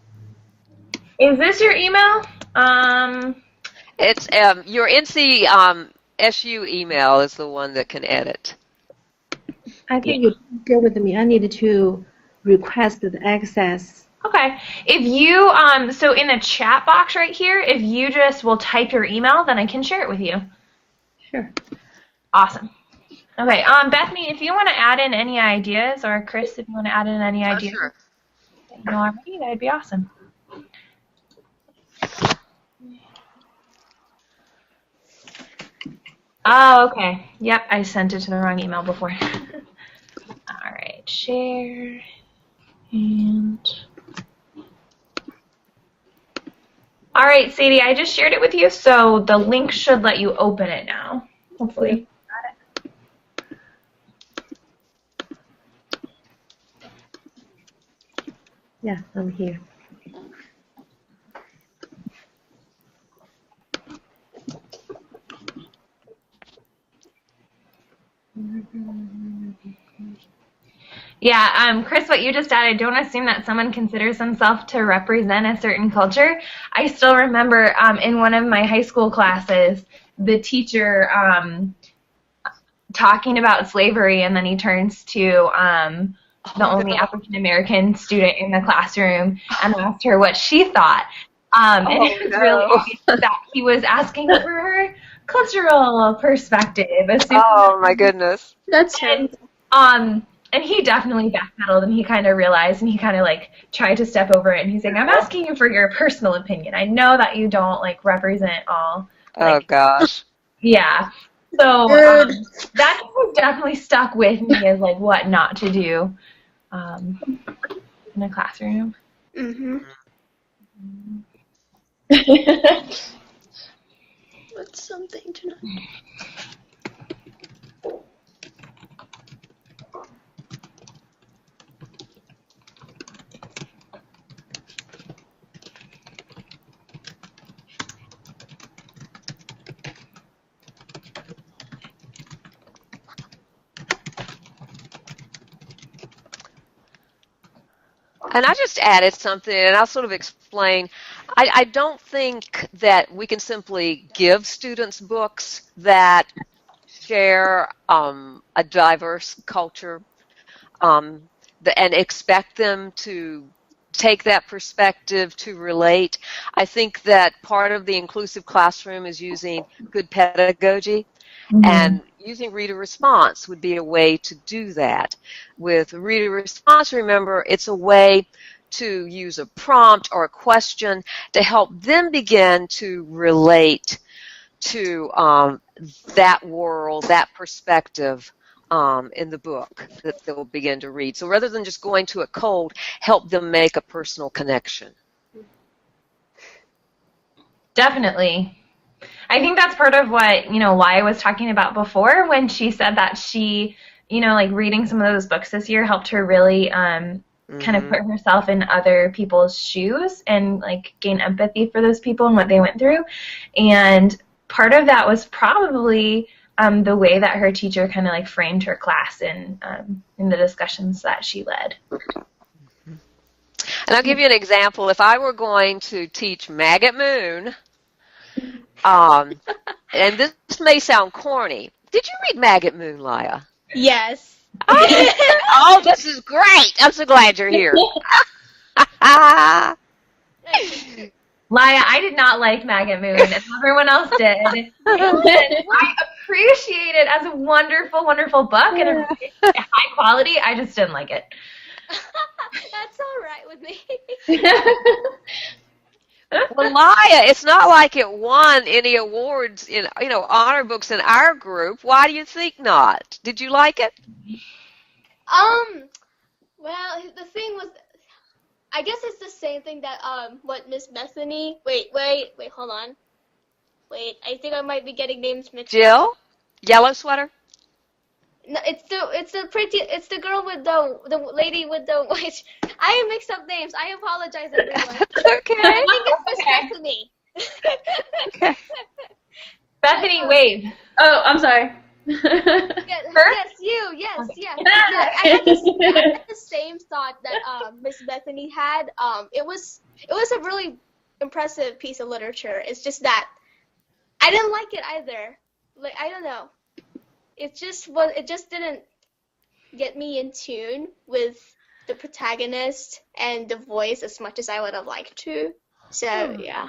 Is this your email? It's your NC SU email is the one that can edit. I think you share with me. I needed to request the access. Okay. If you so in the chat box right here, if you just will type your email, then I can share it with you. Sure. Awesome. Okay. Bethany, if you want to add in any ideas, or Chris, if you want to add in any ideas, Sure. you know, already, that'd be awesome. Oh, okay. Yep, I sent it to the wrong email before. All right, share and. All right, Sadie, I just shared it with you, so the link should let you open it now. Hopefully. Yeah, I'm here. Yeah, Chris, what you just added, don't assume that someone considers themselves to represent a certain culture. I still remember in one of my high school classes, the teacher talking about slavery, and then he turns to the only African American student in the classroom and asked her what she thought. And it was really obvious that he was asking for her cultural perspective. Oh my goodness. That's him. And he definitely backpedaled, and he kind of realized, and he kind of like tried to step over it, and he's saying, "I'm asking you for your personal opinion. I know that you don't like represent all." Oh gosh. Yeah. So that has definitely stuck with me as like what not to do in a classroom. Mm-hmm. What's something to know? And I just added something, and I'll sort of explain. I don't think that we can simply give students books that share a diverse culture and expect them to take that perspective to relate. I think that part of the inclusive classroom is using good pedagogy, Mhm. and using reader response would be a way to do that. With reader response, remember, it's a way to use a prompt or a question to help them begin to relate to that world, that perspective in the book that they'll begin to read. So rather than just going to it cold, help them make a personal connection. Definitely. I think that's part of what, Laya was talking about before when she said that she, like reading some of those books this year helped her really kind of put herself in other people's shoes and like gain empathy for those people and what they went through. And part of that was probably the way that her teacher kind of like framed her class in the discussions that she led. And I'll give you an example. If I were going to teach Maggot Moon, and this may sound corny. Did you read Maggot Moon, Laya? Yes. Oh, this is great. I'm so glad you're here. Laya, I did not like Maggot Moon, as everyone else did. I appreciate it as a wonderful, wonderful book and a high quality. I just didn't like it. That's all right with me. Well, Laya, it's not like it won any awards in, honor books in our group. Why do you think not? Did you like it? Well, the thing was, I guess it's the same thing that what Miss Bethany. Wait, hold on. Wait, I think I might be getting names mixed up. Jill? Yellow sweater? No, it's the girl with the lady with the wait. I mixed up names. I apologize, everyone. That's okay. I think it's Miss Bethany. Okay. Bethany, wave. Oh, I'm sorry. Yes, you. Yes. Yeah, I had the same thought that Miss Bethany had. It was a really impressive piece of literature. It's just that I didn't like it either. Like, I don't know. It just didn't get me in tune with the protagonist and the voice as much as I would have liked to. So yeah.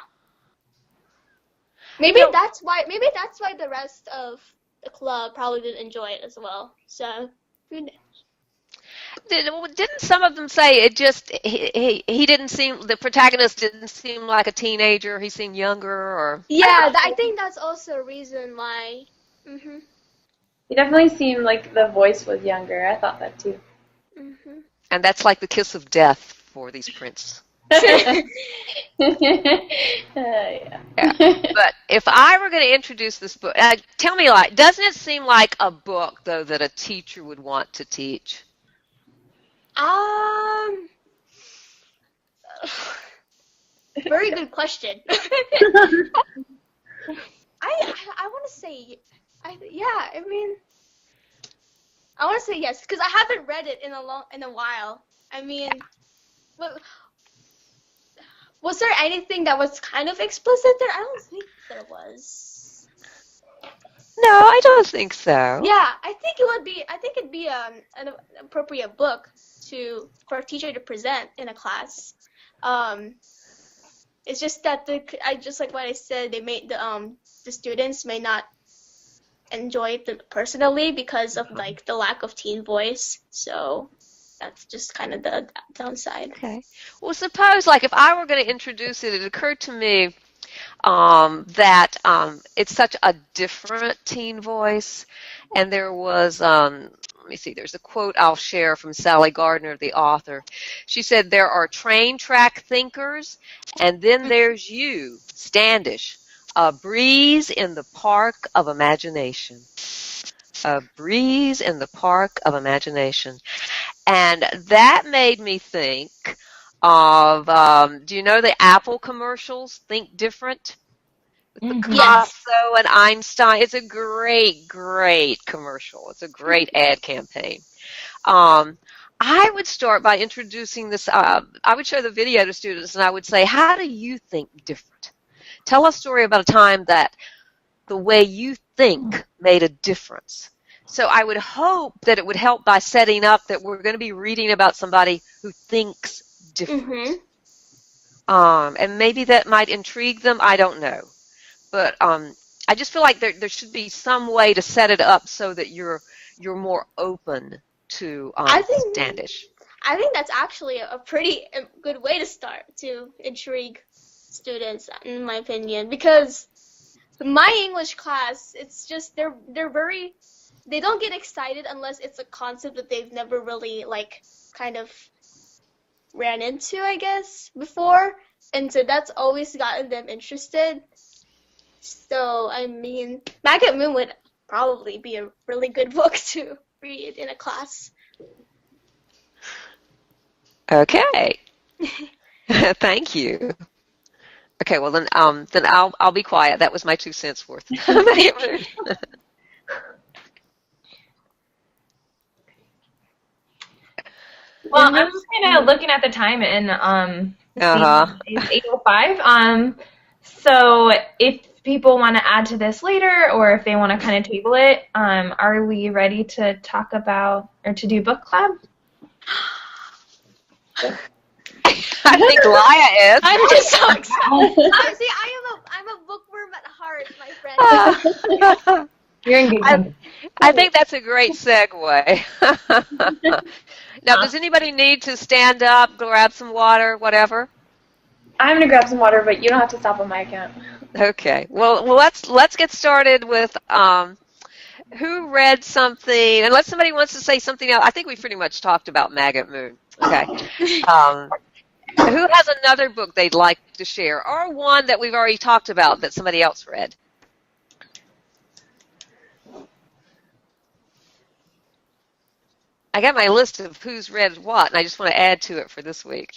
Maybe that's why the rest of the club probably didn't enjoy it as well. So who knows? Didn't some of them say it just he didn't seem, the protagonist didn't seem like a teenager, he seemed younger, or? Yeah, I think that's also a reason why. Mhm. It definitely seemed like the voice was younger. I thought that too. Mhm. And that's like the kiss of death for these prints. Yeah. Yeah. But if I were going to introduce this book, tell me, like, doesn't it seem like a book, though, that a teacher would want to teach? Very good question. I want to say, I mean, I want to say yes because I haven't read it in a while. I mean, was there anything that was kind of explicit there? I don't think there was. No, I don't think so. Yeah, I think it would be. I think it'd be an appropriate book for a teacher to present in a class. It's just that just like what I said, they made the students may not enjoy it personally because of like the lack of teen voice. So that's just kind of the downside. Okay. Well, suppose, like, if I were going to introduce it, it occurred to me that it's such a different teen voice, and there was, let me see, there's a quote I'll share from Sally Gardner, the author. She said, "There are train track thinkers, and then there's you, Standish, a breeze in the park of imagination." A breeze in the park of imagination. And that made me think of, do you know the Apple commercials, Think Different? With Picasso and Einstein. It's a great, great commercial. It's a great ad campaign. I would start by introducing this. I would show the video to students, and I would say, how do you think different? Tell a story about a time that the way you think made a difference. So I would hope that it would help by setting up that we're going to be reading about somebody who thinks different. And maybe that might intrigue them. I don't know. But I just feel like there should be some way to set it up so that you're more open to Standish. I think that's actually a pretty good way to start to intrigue students, in my opinion, because my English class, it's just they don't get excited unless it's a concept that they've never really kind of ran into, I guess, before, and so that's always gotten them interested. So I mean, Maggot Moon would probably be a really good book to read in a class. Okay. Thank you. Okay, well then I'll be quiet. That was my 2 cents worth. Well, I'm just kind of looking at the time, and it's 8:05. So if people want to add to this later, or if they want to kind of table it, are we ready to talk about or to do book club? I think Laia is. I'm just so excited. See, I'm a bookworm at heart, my friend. You're in good company. I think that's a great segue. Now, does anybody need to stand up, grab some water, whatever? I'm gonna grab some water, but you don't have to stop on my account. Okay. Well, let's get started with who read something, unless somebody wants to say something else. I think we pretty much talked about Maggot Moon. Okay. Who has another book they'd like to share, or one that we've already talked about that somebody else read? I got my list of who's read what, and I just want to add to it for this week.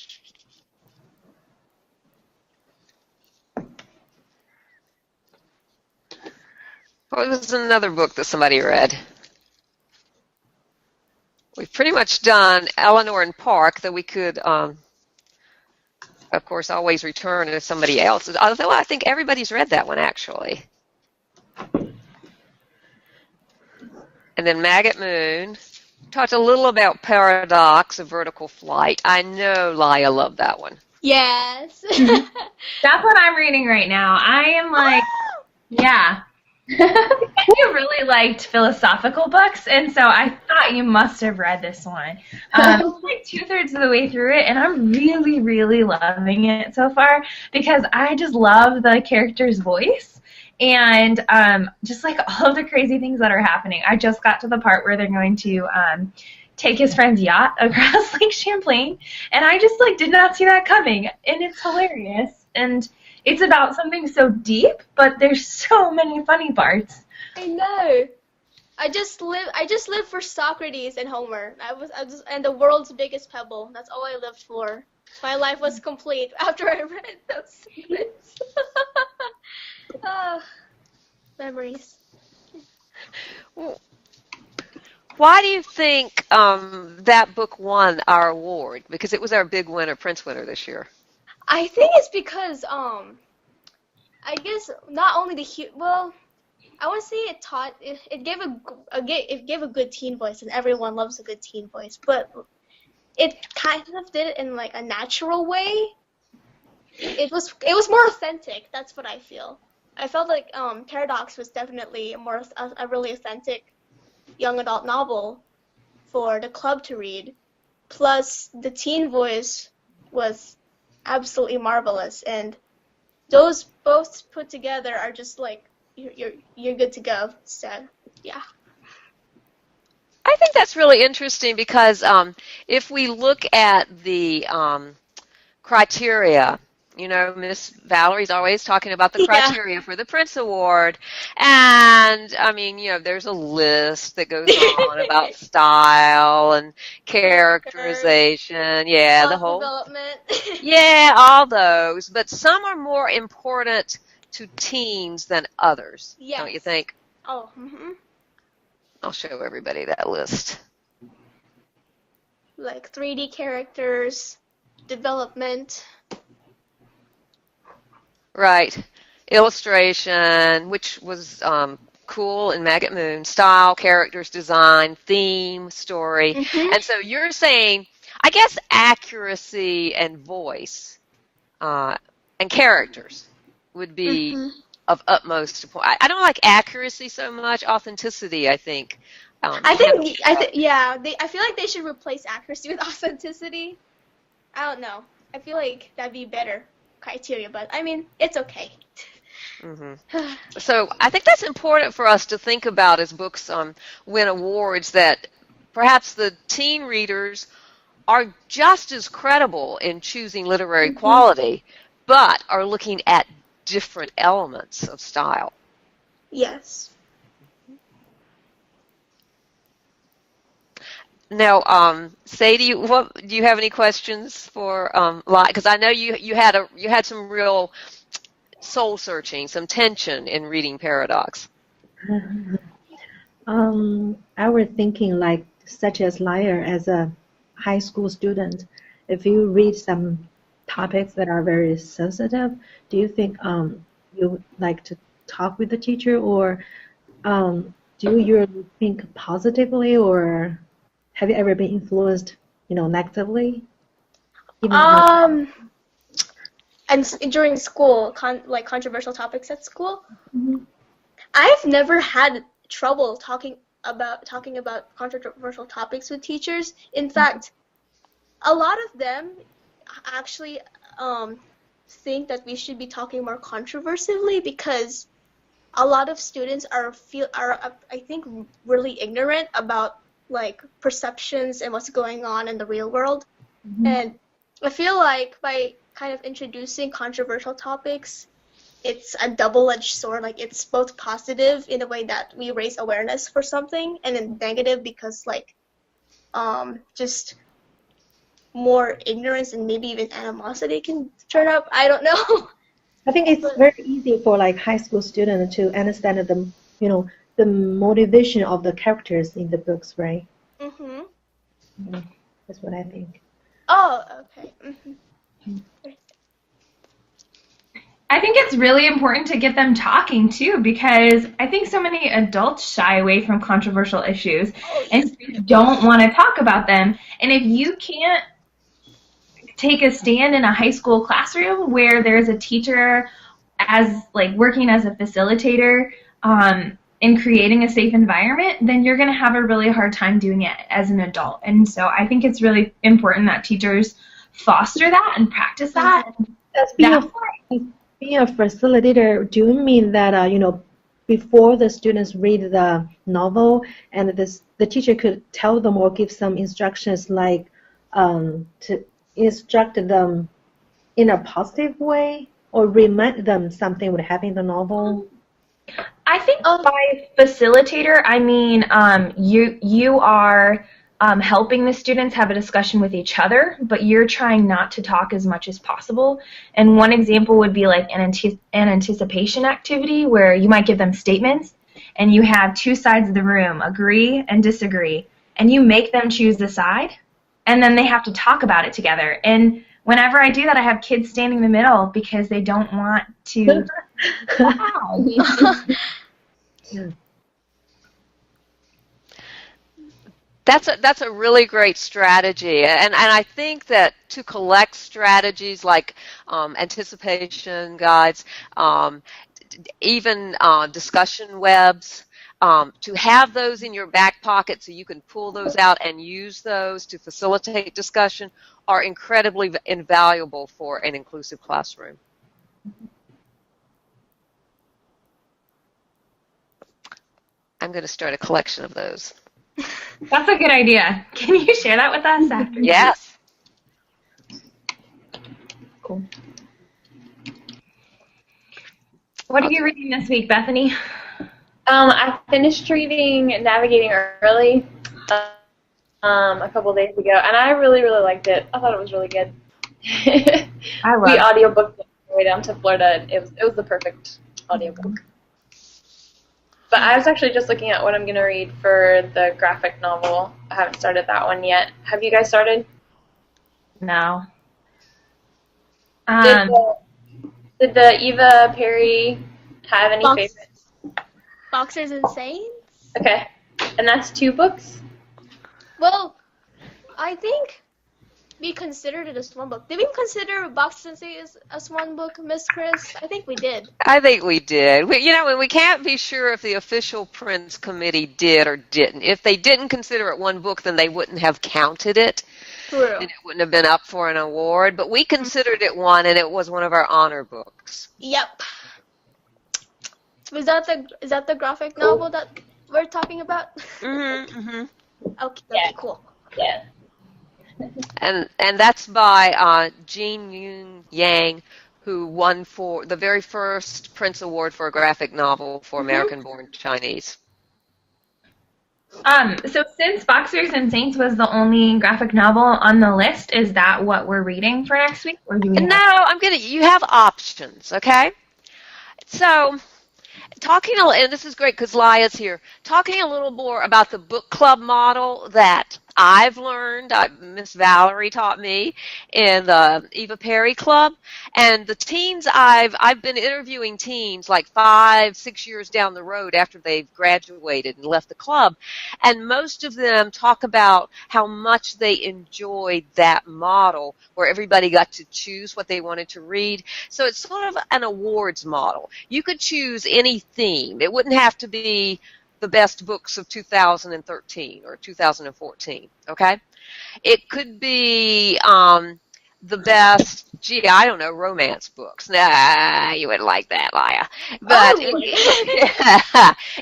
What was another book that somebody read? We've pretty much done Eleanor and Park, though we could, of course, always return to somebody else's. Although I think everybody's read that one, actually. And then Maggot Moon. Talked a little about Paradox of Vertical Flight. I know Laia loved that one. Yes. That's what I'm reading right now. I am like, yeah. You really liked philosophical books, and so I thought you must have read this one. I'm like 2/3 of the way through it, and I'm really, really loving it so far because I just love the character's voice and just like all of the crazy things that are happening. I just got to the part where they're going to take his friend's yacht across Lake Champlain, and I just like did not see that coming, and it's hilarious. And it's about something so deep, but there's so many funny parts. I know. I just live for Socrates and Homer. And the world's biggest pebble. That's all I lived for. My life was complete after I read those secrets. Memories. Why do you think that book won our award? Because it was our big winner, Prince winner this year. I think it's because I guess not only I want to say it gave a good teen voice, and everyone loves a good teen voice, but it kind of did it in like a natural way. It was more authentic. That's what I feel. I felt like Paradox was definitely a really authentic young adult novel for the club to read. Plus, the teen voice was absolutely marvelous, and those both put together are just like you're good to go. So yeah. I think that's really interesting because if we look at the criteria, you know, Miss Valerie's always talking about the criteria for the Prince Award, and I mean, you know, there's a list that goes on about style and characterization, the whole development. Yeah, all those, but some are more important to teens than others, don't you think? Oh, mm-hmm. I'll show everybody that list. like 3D characters, development. Right. Illustration, which was cool in Maggot Moon, style, characters, design, theme, story. Mhm. And so you're saying, I guess, accuracy and voice and characters would be Mhm. of utmost support. I don't like accuracy so much. Authenticity, I think. I feel like they should replace accuracy with authenticity. I don't know. I feel like that'd be better criteria, but I mean, it's okay. hmm So I think that's important for us to think about as books win awards, that perhaps the teen readers are just as credible in choosing literary quality, but are looking at different elements of style. Yes. Now, Sadie, do you have any questions for because I know you had some real soul searching, some tension in reading Paradox. I was thinking like such as Liar as a high school student, if you read some topics that are very sensitive, do you think you would like to talk with the teacher, or do you think positively, or have you ever been influenced, negatively? Even And during school, like controversial topics at school, Mhm. I've never had trouble talking about controversial topics with teachers. In fact, a lot of them actually think that we should be talking more controversially, because a lot of students are I think really ignorant about like perceptions and what's going on in the real world. Mhm. And I feel like by kind of introducing controversial topics, it's a double-edged sword. Like, it's both positive in a way that we raise awareness for something, and then negative because like just more ignorance and maybe even animosity can turn up. I don't know. I think it's very easy for like high school students to understand the motivation of the characters in the books, right? Mhm. Mhm. That's what I think. Oh, okay. Mhm. I think it's really important to get them talking too, because I think so many adults shy away from controversial issues and don't want to talk about them. And if you can't take a stand in a high school classroom where there's a teacher as like working as a facilitator in creating a safe environment, then you're going to have a really hard time doing it as an adult. And so I think it's really important that teachers foster that and practice that. As being a facilitator, do you mean that before the students read the novel, and the teacher could tell them or give some instructions, like to instruct them in a positive way, or remind them something would happen in the novel? I think by facilitator, I mean you are helping the students have a discussion with each other, but you're trying not to talk as much as possible. And one example would be like an anticipation activity where you might give them statements, and you have two sides of the room, agree and disagree, and you make them choose the side, and then they have to talk about it together. And whenever I do that, I have kids standing in the middle because they don't want to. Wow. Yeah. That's a really great strategy, and I think that to collect strategies like anticipation guides, even discussion webs, to have those in your back pocket so you can pull those out and use those to facilitate discussion are incredibly invaluable for an inclusive classroom. I'm going to start a collection of those. That's a good idea. Can you share that with us after? Yes. Cool. What are you reading this week, Bethany? I finished reading Navigating Early a couple days ago, and I really, really liked it. I thought it was really good. I love We it. audiobooked it on the way down to Florida. It was the perfect audiobook. But I was actually just looking at what I'm going to read for the graphic novel. I haven't started that one yet. Have you guys started? No. Did the Eva Perry have any Box- favorites? Boxers and Saints? Okay. And that's 2 books? Well, I think we considered it as one book. Did we consider Boxers and Saints as one book, Miss Chris? I think we did. I think we did. And we can't be sure if the official Prince Committee did or didn't. If they didn't consider it one book, then they wouldn't have counted it. True. And it wouldn't have been up for an award. But we considered it one, and it was one of our honor books. Yep. Is that the graphic novel that we're talking about? Mm-hmm. Okay, Yeah. cool. Yeah. And that's by Jean Yun Yang, who won for the very first Prince Award for a graphic novel for American-born Chinese. So since Boxers and Saints was the only graphic novel on the list, is that what we're reading for next week? Or do we No, you have options, okay? So, and this is great because Laya's here, talking a little more about the book club model that I've learned, Miss Valerie taught me in the Eva Perry Club, and the teens I've been interviewing teens like 5-6 years down the road after they've graduated and left the club, and most of them talk about how much they enjoyed that model where everybody got to choose what they wanted to read. So it's sort of an awards model. You could choose any theme. It wouldn't have to be the best books of 2013 or 2014, okay? It could be the best, I don't know, romance books. Nah, you wouldn't like that, Laya. But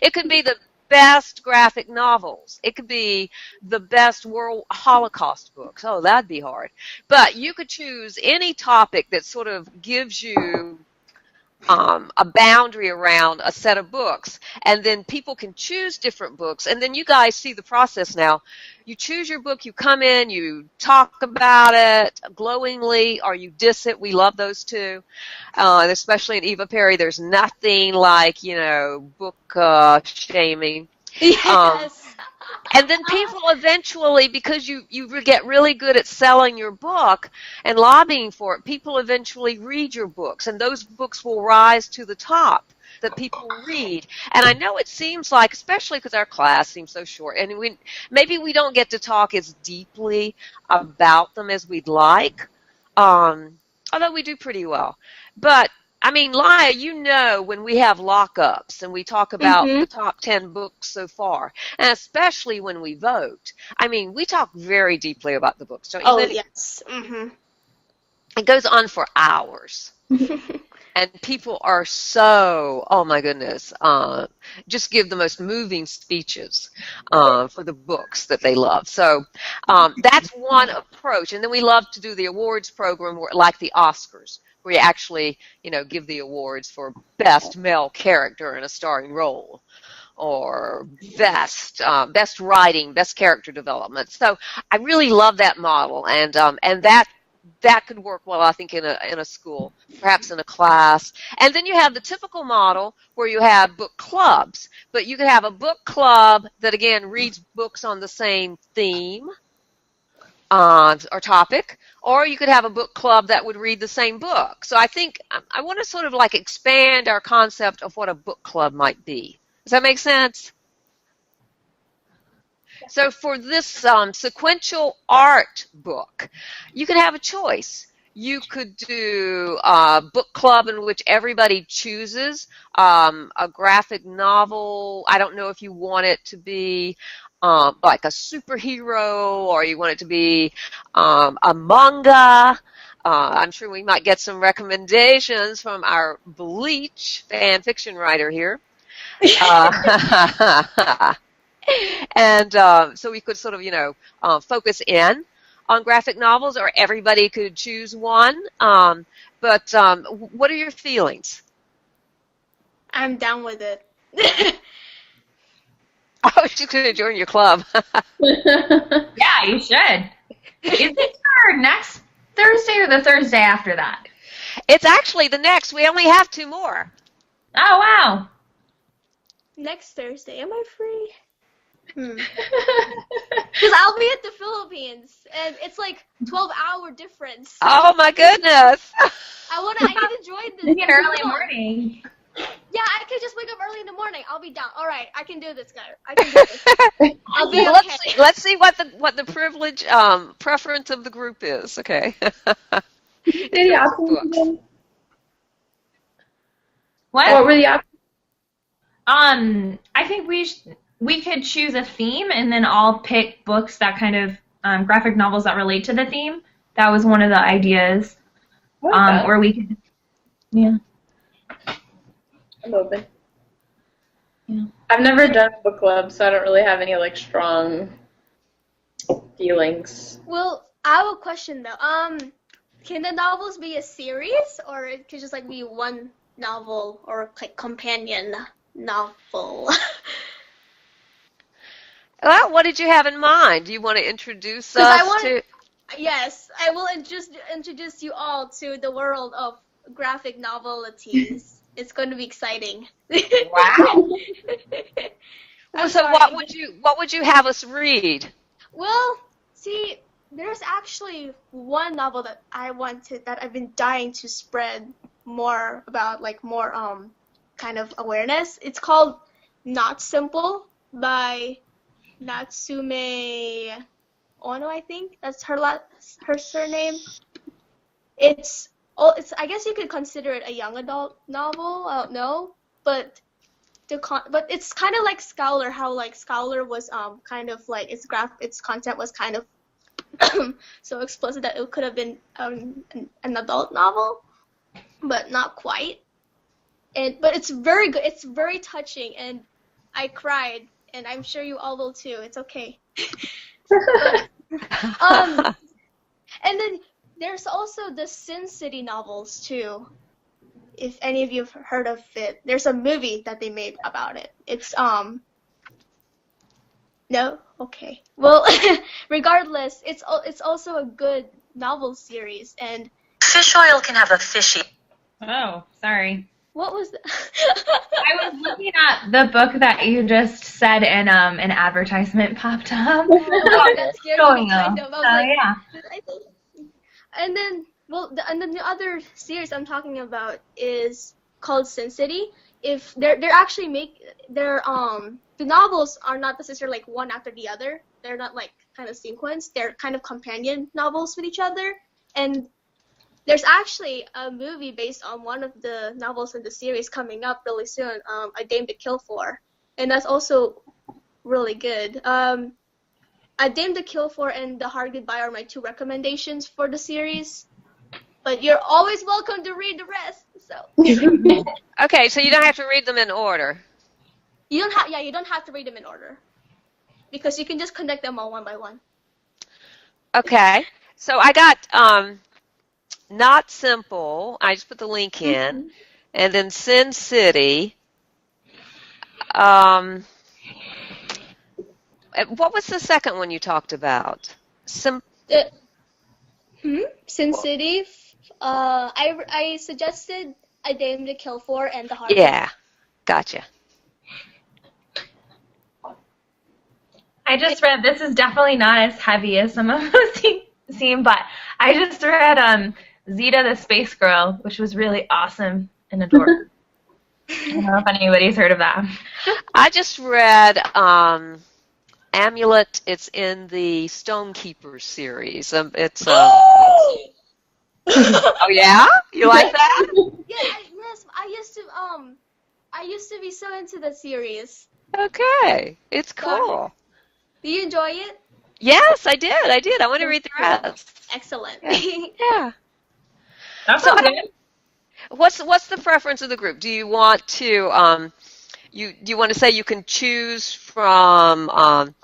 it could be the best graphic novels. It could be the best world Holocaust books. Oh, that'd be hard. But you could choose any topic that sort of gives you a boundary around a set of books, and then people can choose different books, and then you guys see the process now. You choose your book, you come in, you talk about it glowingly, or you diss it. We love those too, and especially in Eva Perry, there's nothing like, book shaming. Yes. And then people eventually, because you get really good at selling your book and lobbying for it, people eventually read your books, and those books will rise to the top that people read. And I know it seems like, especially because our class seems so short, and maybe we don't get to talk as deeply about them as we'd like, although we do pretty well. But I mean, Laya, when we have lockups and we talk about the top 10 books so far, and especially when we vote, I mean, we talk very deeply about the books, don't you? Oh, yes. It goes on for hours. And people are so, oh my goodness, just give the most moving speeches for the books that they love. So that's one approach. And then we love to do the awards program like the Oscars, where you actually, give the awards for best male character in a starring role, or best writing, best character development. So I really love that model, and that could work well, I think, in a school, perhaps in a class. And then you have the typical model where you have book clubs, but you could have a book club that, again, reads books on the same theme or topic, or you could have a book club that would read the same book. So I think I want to sort of like expand our concept of what a book club might be. Does that make sense? So for this sequential art book, you can have a choice. You could do a book club in which everybody chooses a graphic novel. I don't know if you want it to be like a superhero, or you want it to be a manga. I'm sure we might get some recommendations from our Bleach fan fiction writer here. And so we could sort of, focus in on graphic novels, or everybody could choose one. But what are your feelings? I'm down with it. Oh, she's going to join your club. Yeah, you should. Is it for next Thursday or the Thursday after that? It's actually the next. We only have 2 more. Oh, wow. next Thursday. Am I free? Because I'll be at the Philippines, and it's like 12-hour difference. Oh my goodness. I need to join this. Maybe an early morning. Yeah, I could just wake up early in the morning. I'll be down. All right, I can do this, guys. I can do this. I'll be Well, okay. let's see what the privilege preference of the group is. Okay. Any options again? What? What were the options? I think we could choose a theme and then all pick books that kind of graphic novels that relate to the theme. That was one of the ideas. Or we could, yeah. I'm open. Yeah. I've never done a book club, so I don't really have any like strong feelings. Well, I have a question though. Can the novels be a series, or it could just like be one novel or like companion novel? Well, what did you have in mind? Do you want to introduce 'Cause I us want- to? Yes, I will just introduce you all to the world of graphic novelities. It's going to be exciting. Wow. I'm So sorry. what would you have us read? Well, see, there's actually one novel that I've been dying to spread more about, like more kind of awareness. It's called Not Simple by Natsume Ono, I think. That's her surname. It's I guess you could consider it a young adult novel. I don't know, but but it's kind of like Scholar, how like Scholar was kind of like its content was kind of so explicit that it could have been an adult novel, but not quite. But it's very good. It's very touching, and I cried, and I'm sure you all will too. It's okay. And then there's also the Sin City novels too. If any of you have heard of it, there's a movie that they made about it. It's no? Okay. Well, regardless, it's also a good novel series. And Fish oil can have a fishy. Oh, sorry. what was I was looking at the book that you just said, and an advertisement popped up. that scared me Going kind on. of. I was like, Yeah. I think. And then, the other series I'm talking about is called Sin City. If they're actually the novels are not necessarily like one after the other. They're not like kind of sequenced. They're kind of companion novels with each other. And there's actually a movie based on one of the novels in the series coming up really soon. A Dame to Kill For, and that's also really good. A Dame to Kill For and The Hard Goodbye are my two recommendations for the series. But you're always welcome to read the rest. So Okay, so you don't have to read them in order. you don't have to read them in order, because you can just connect them all one by one. Okay, so I got Not Simple. I just put the link in, and then Sin City. What was the second one you talked about? Sin City. I suggested A Dame to Kill For and The Hard Goodbye. Yeah, gotcha. I just read, this is definitely not as heavy as some of those seem, but I just read Zeta the Space Girl, which was really awesome and adorable. I don't know if anybody's heard of that. I just read Amulet. It's in the Stonekeeper series. It's oh yeah, you like that? Yeah, yes. I used to be so into the series. Okay, it's cool. Do you enjoy it? Yes, I did. I want to read the rest. Excellent. Yeah. That's So good. what's the preference of the group? Do you want to do you want to say you can choose from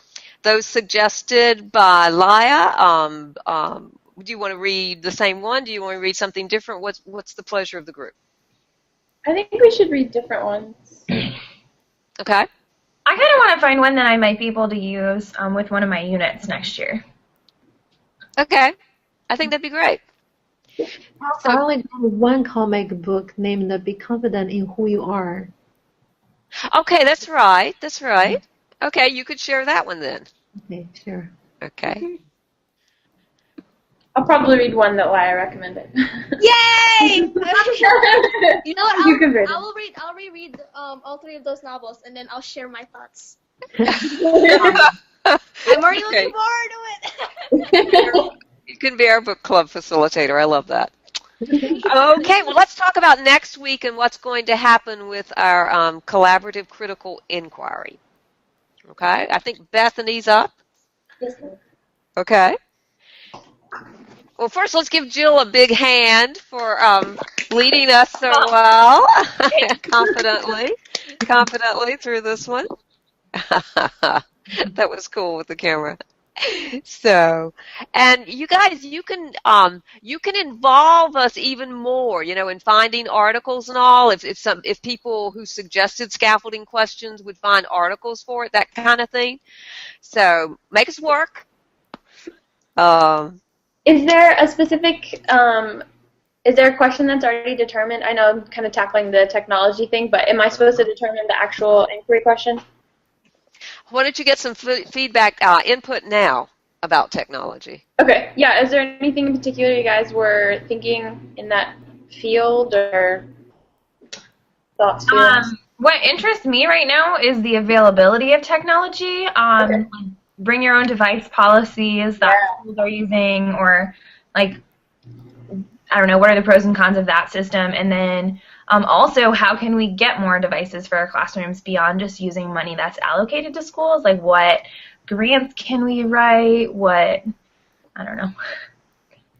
those suggested by Laya? Do you want to read the same one? Do you want to read something different? What's the pleasure of the group? I think we should read different ones. Okay. I kind of want to find one that I might be able to use with one of my units next year. Okay. I think that'd be great. I only got one comic book named Be Confident in Who You Are. Okay, that's right. That's right. Okay, you could share that one then. Okay, sure. Okay. I'll probably read one that Laya recommended. Yay! You know what? You can read I it. will read. I'll reread all three of those novels, and then I'll share my thoughts. I'm already Okay. looking forward to it. You can be our book club facilitator. I love that. Okay, well, let's talk about next week and what's going to happen with our collaborative critical inquiry. Okay, I think Bethany's up. Yes, ma'am. Okay. Well, first, let's give Jill a big hand for leading us so well, confidently through this one. That was cool with the camera. So, and you guys, you can involve us even more, in finding articles and all. If people who suggested scaffolding questions would find articles for it, that kind of thing. So, make us work. Is there a specific, is there a question that's already determined? I know I'm kind of tackling the technology thing, but am I supposed to determine the actual inquiry question? Why don't you get some feedback, input now about technology? Okay, yeah, is there anything in particular you guys were thinking in that field or thoughts, feelings? What interests me right now is the availability of technology. Okay. Bring your own device policies that schools are using, or like, I don't know, what are the pros and cons of that system? And then also, how can we get more devices for our classrooms beyond just using money that's allocated to schools? Like, what grants can we write? I don't know.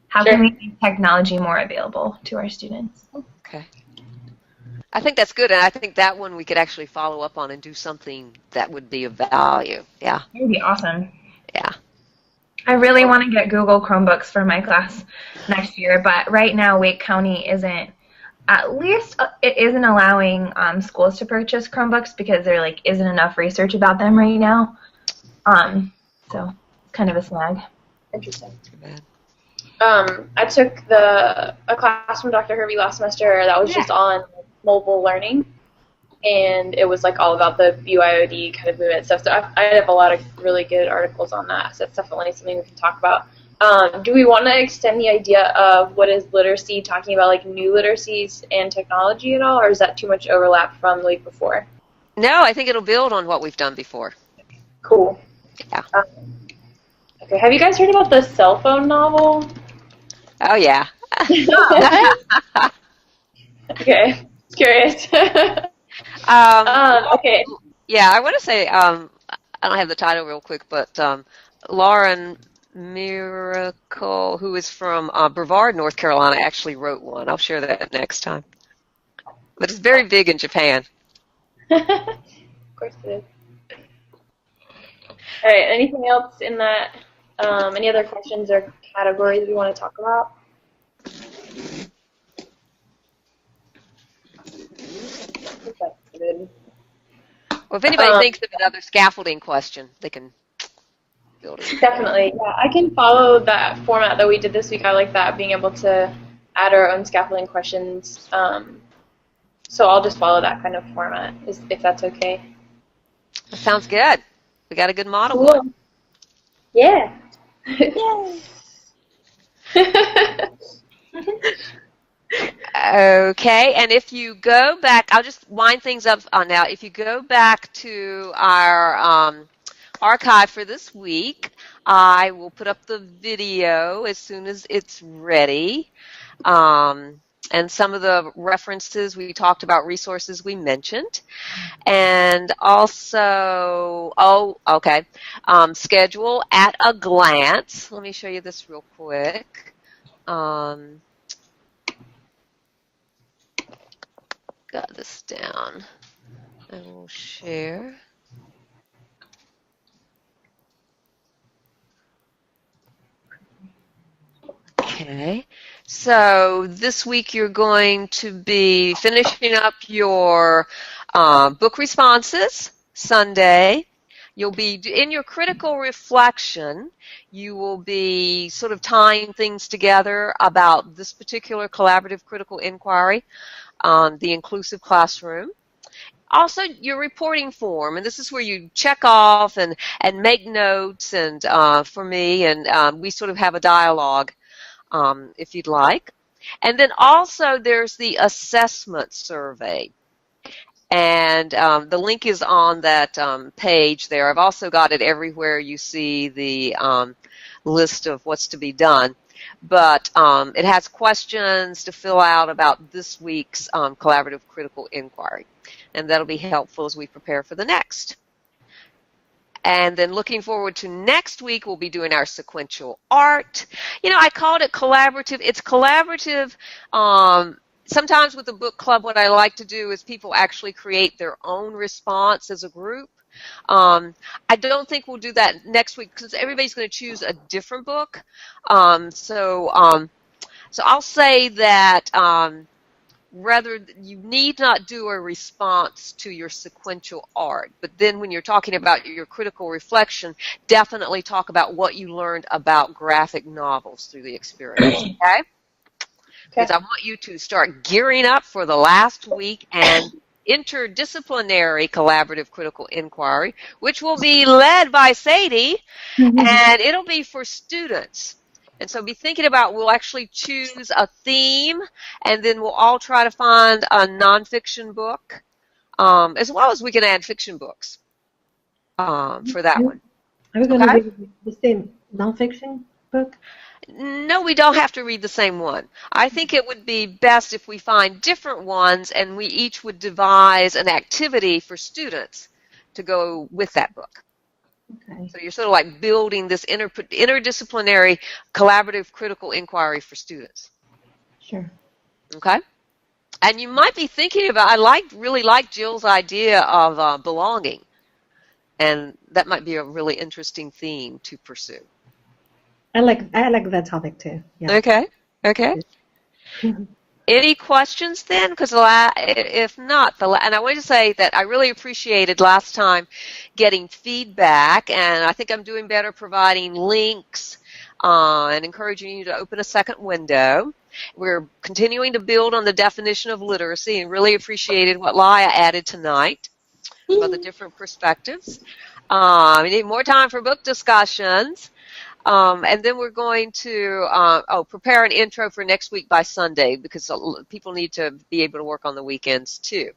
How can we make technology more available to our students? Okay. I think that's good, and I think that one we could actually follow up on and do something that would be of value. Yeah. That would be awesome. Yeah. I really want to get Google Chromebooks for my class next year, but right now Wake County isn't allowing schools to purchase Chromebooks because there isn't enough research about them right now. So it's kind of a snag. Interesting. Too bad. I took a class from Dr. Hervey last semester that was just on mobile learning, and it was all about the BYOD kind of movement stuff. So I have a lot of really good articles on that, so it's definitely something we can talk about. Do we want to extend the idea of what is literacy, talking about new literacies and technology at all, or is that too much overlap from the week before? No, I think it'll build on what we've done before. Cool. Yeah. Okay, have you guys heard about the cell phone novel? Oh, yeah. Okay, curious. Okay. Yeah, I want to say, I don't have the title real quick, but Lauren Miracle, who is from Brevard, North Carolina, actually wrote one. I'll share that next time. But it's very big in Japan. Of course it is. All right, anything else in that? Any other questions or categories we want to talk about? I think that's good. Well, if anybody thinks of another scaffolding question, they can build it. Definitely. Yeah, I can follow that format that we did this week. I like that, being able to add our own scaffolding questions. So I'll just follow that kind of format, if that's okay. That sounds good. We got a good model. Cool. Yeah. Yay. Okay, and if you go back, I'll just wind things up now. If you go back to our archive for this week, I will put up the video as soon as it's ready. And some of the references we talked about, resources we mentioned. And also, schedule at a glance. Let me show you this real quick. Got this down. I will share. Okay, so this week you're going to be finishing up your book responses Sunday. You'll be in your critical reflection. You will be sort of tying things together about this particular collaborative critical inquiry on the inclusive classroom. also your reporting form, and this is where you check off and make notes, and for me, and we sort of have a dialogue if you'd like. And then also there's the assessment survey. And the link is on that page there. I've also got it everywhere you see the list of what's to be done. But it has questions to fill out about this week's collaborative critical inquiry. And that'll be helpful as we prepare for the next. And then looking forward to next week, we'll be doing our sequential art. You know, I called it collaborative. It's collaborative. Sometimes with the book club, what I like to do is people actually create their own response as a group. I don't think we'll do that next week because everybody's going to choose a different book. So I'll say that rather, you need not do a response to your sequential art, but then when you're talking about your critical reflection, definitely talk about what you learned about graphic novels through the experience, okay? Because I want you to start gearing up for the last week and interdisciplinary collaborative critical inquiry, which will be led by Sadie, and it'll be for students. And so be thinking about, we'll actually choose a theme, and then we'll all try to find a nonfiction book, as well as we can add fiction books for that one. Are we going to read the same nonfiction book? No, we don't have to read the same one. I think it would be best if we find different ones, and we each would devise an activity for students to go with that book. Okay. So you're sort of like building this interdisciplinary collaborative critical inquiry for students. Sure. Okay. And you might be thinking about, I really like Jill's idea of belonging, and that might be a really interesting theme to pursue. I like that topic too. Yeah. Okay. Okay. Any questions then? Because if not, and I want to say that I really appreciated last time getting feedback, and I think I'm doing better providing links and encouraging you to open a second window. We're continuing to build on the definition of literacy, and really appreciated what Laia added tonight about the different perspectives. We need more time for book discussions. And then we're going to prepare an intro for next week by Sunday, because people need to be able to work on the weekends too.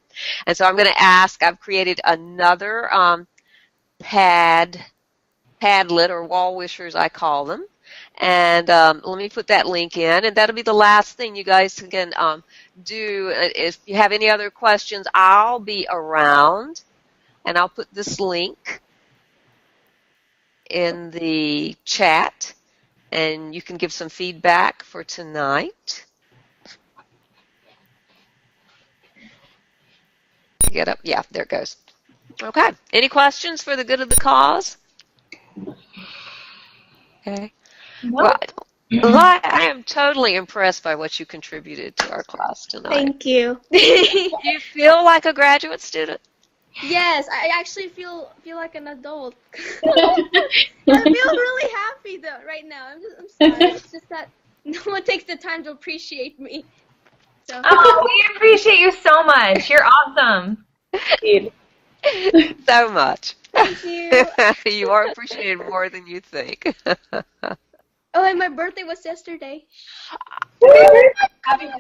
And so I'm going to ask, I've created another Padlet, or wall wishers I call them. And let me put that link in, and that'll be the last thing you guys can do. If you have any other questions, I'll be around, and I'll put this link in the chat, and you can give some feedback for tonight. Get up. Yeah, there it goes. Okay. Any questions for the good of the cause? Okay. Well, I am totally impressed by what you contributed to our class tonight. Thank you. Do you feel like a graduate student? Yes, I actually feel like an adult. I feel really happy though right now. I'm sorry. It's just that no one takes the time to appreciate me. So. Oh, we appreciate you so much. You're awesome. So much. Thank you. You are appreciated more than you think. Oh, and my birthday was yesterday. Happy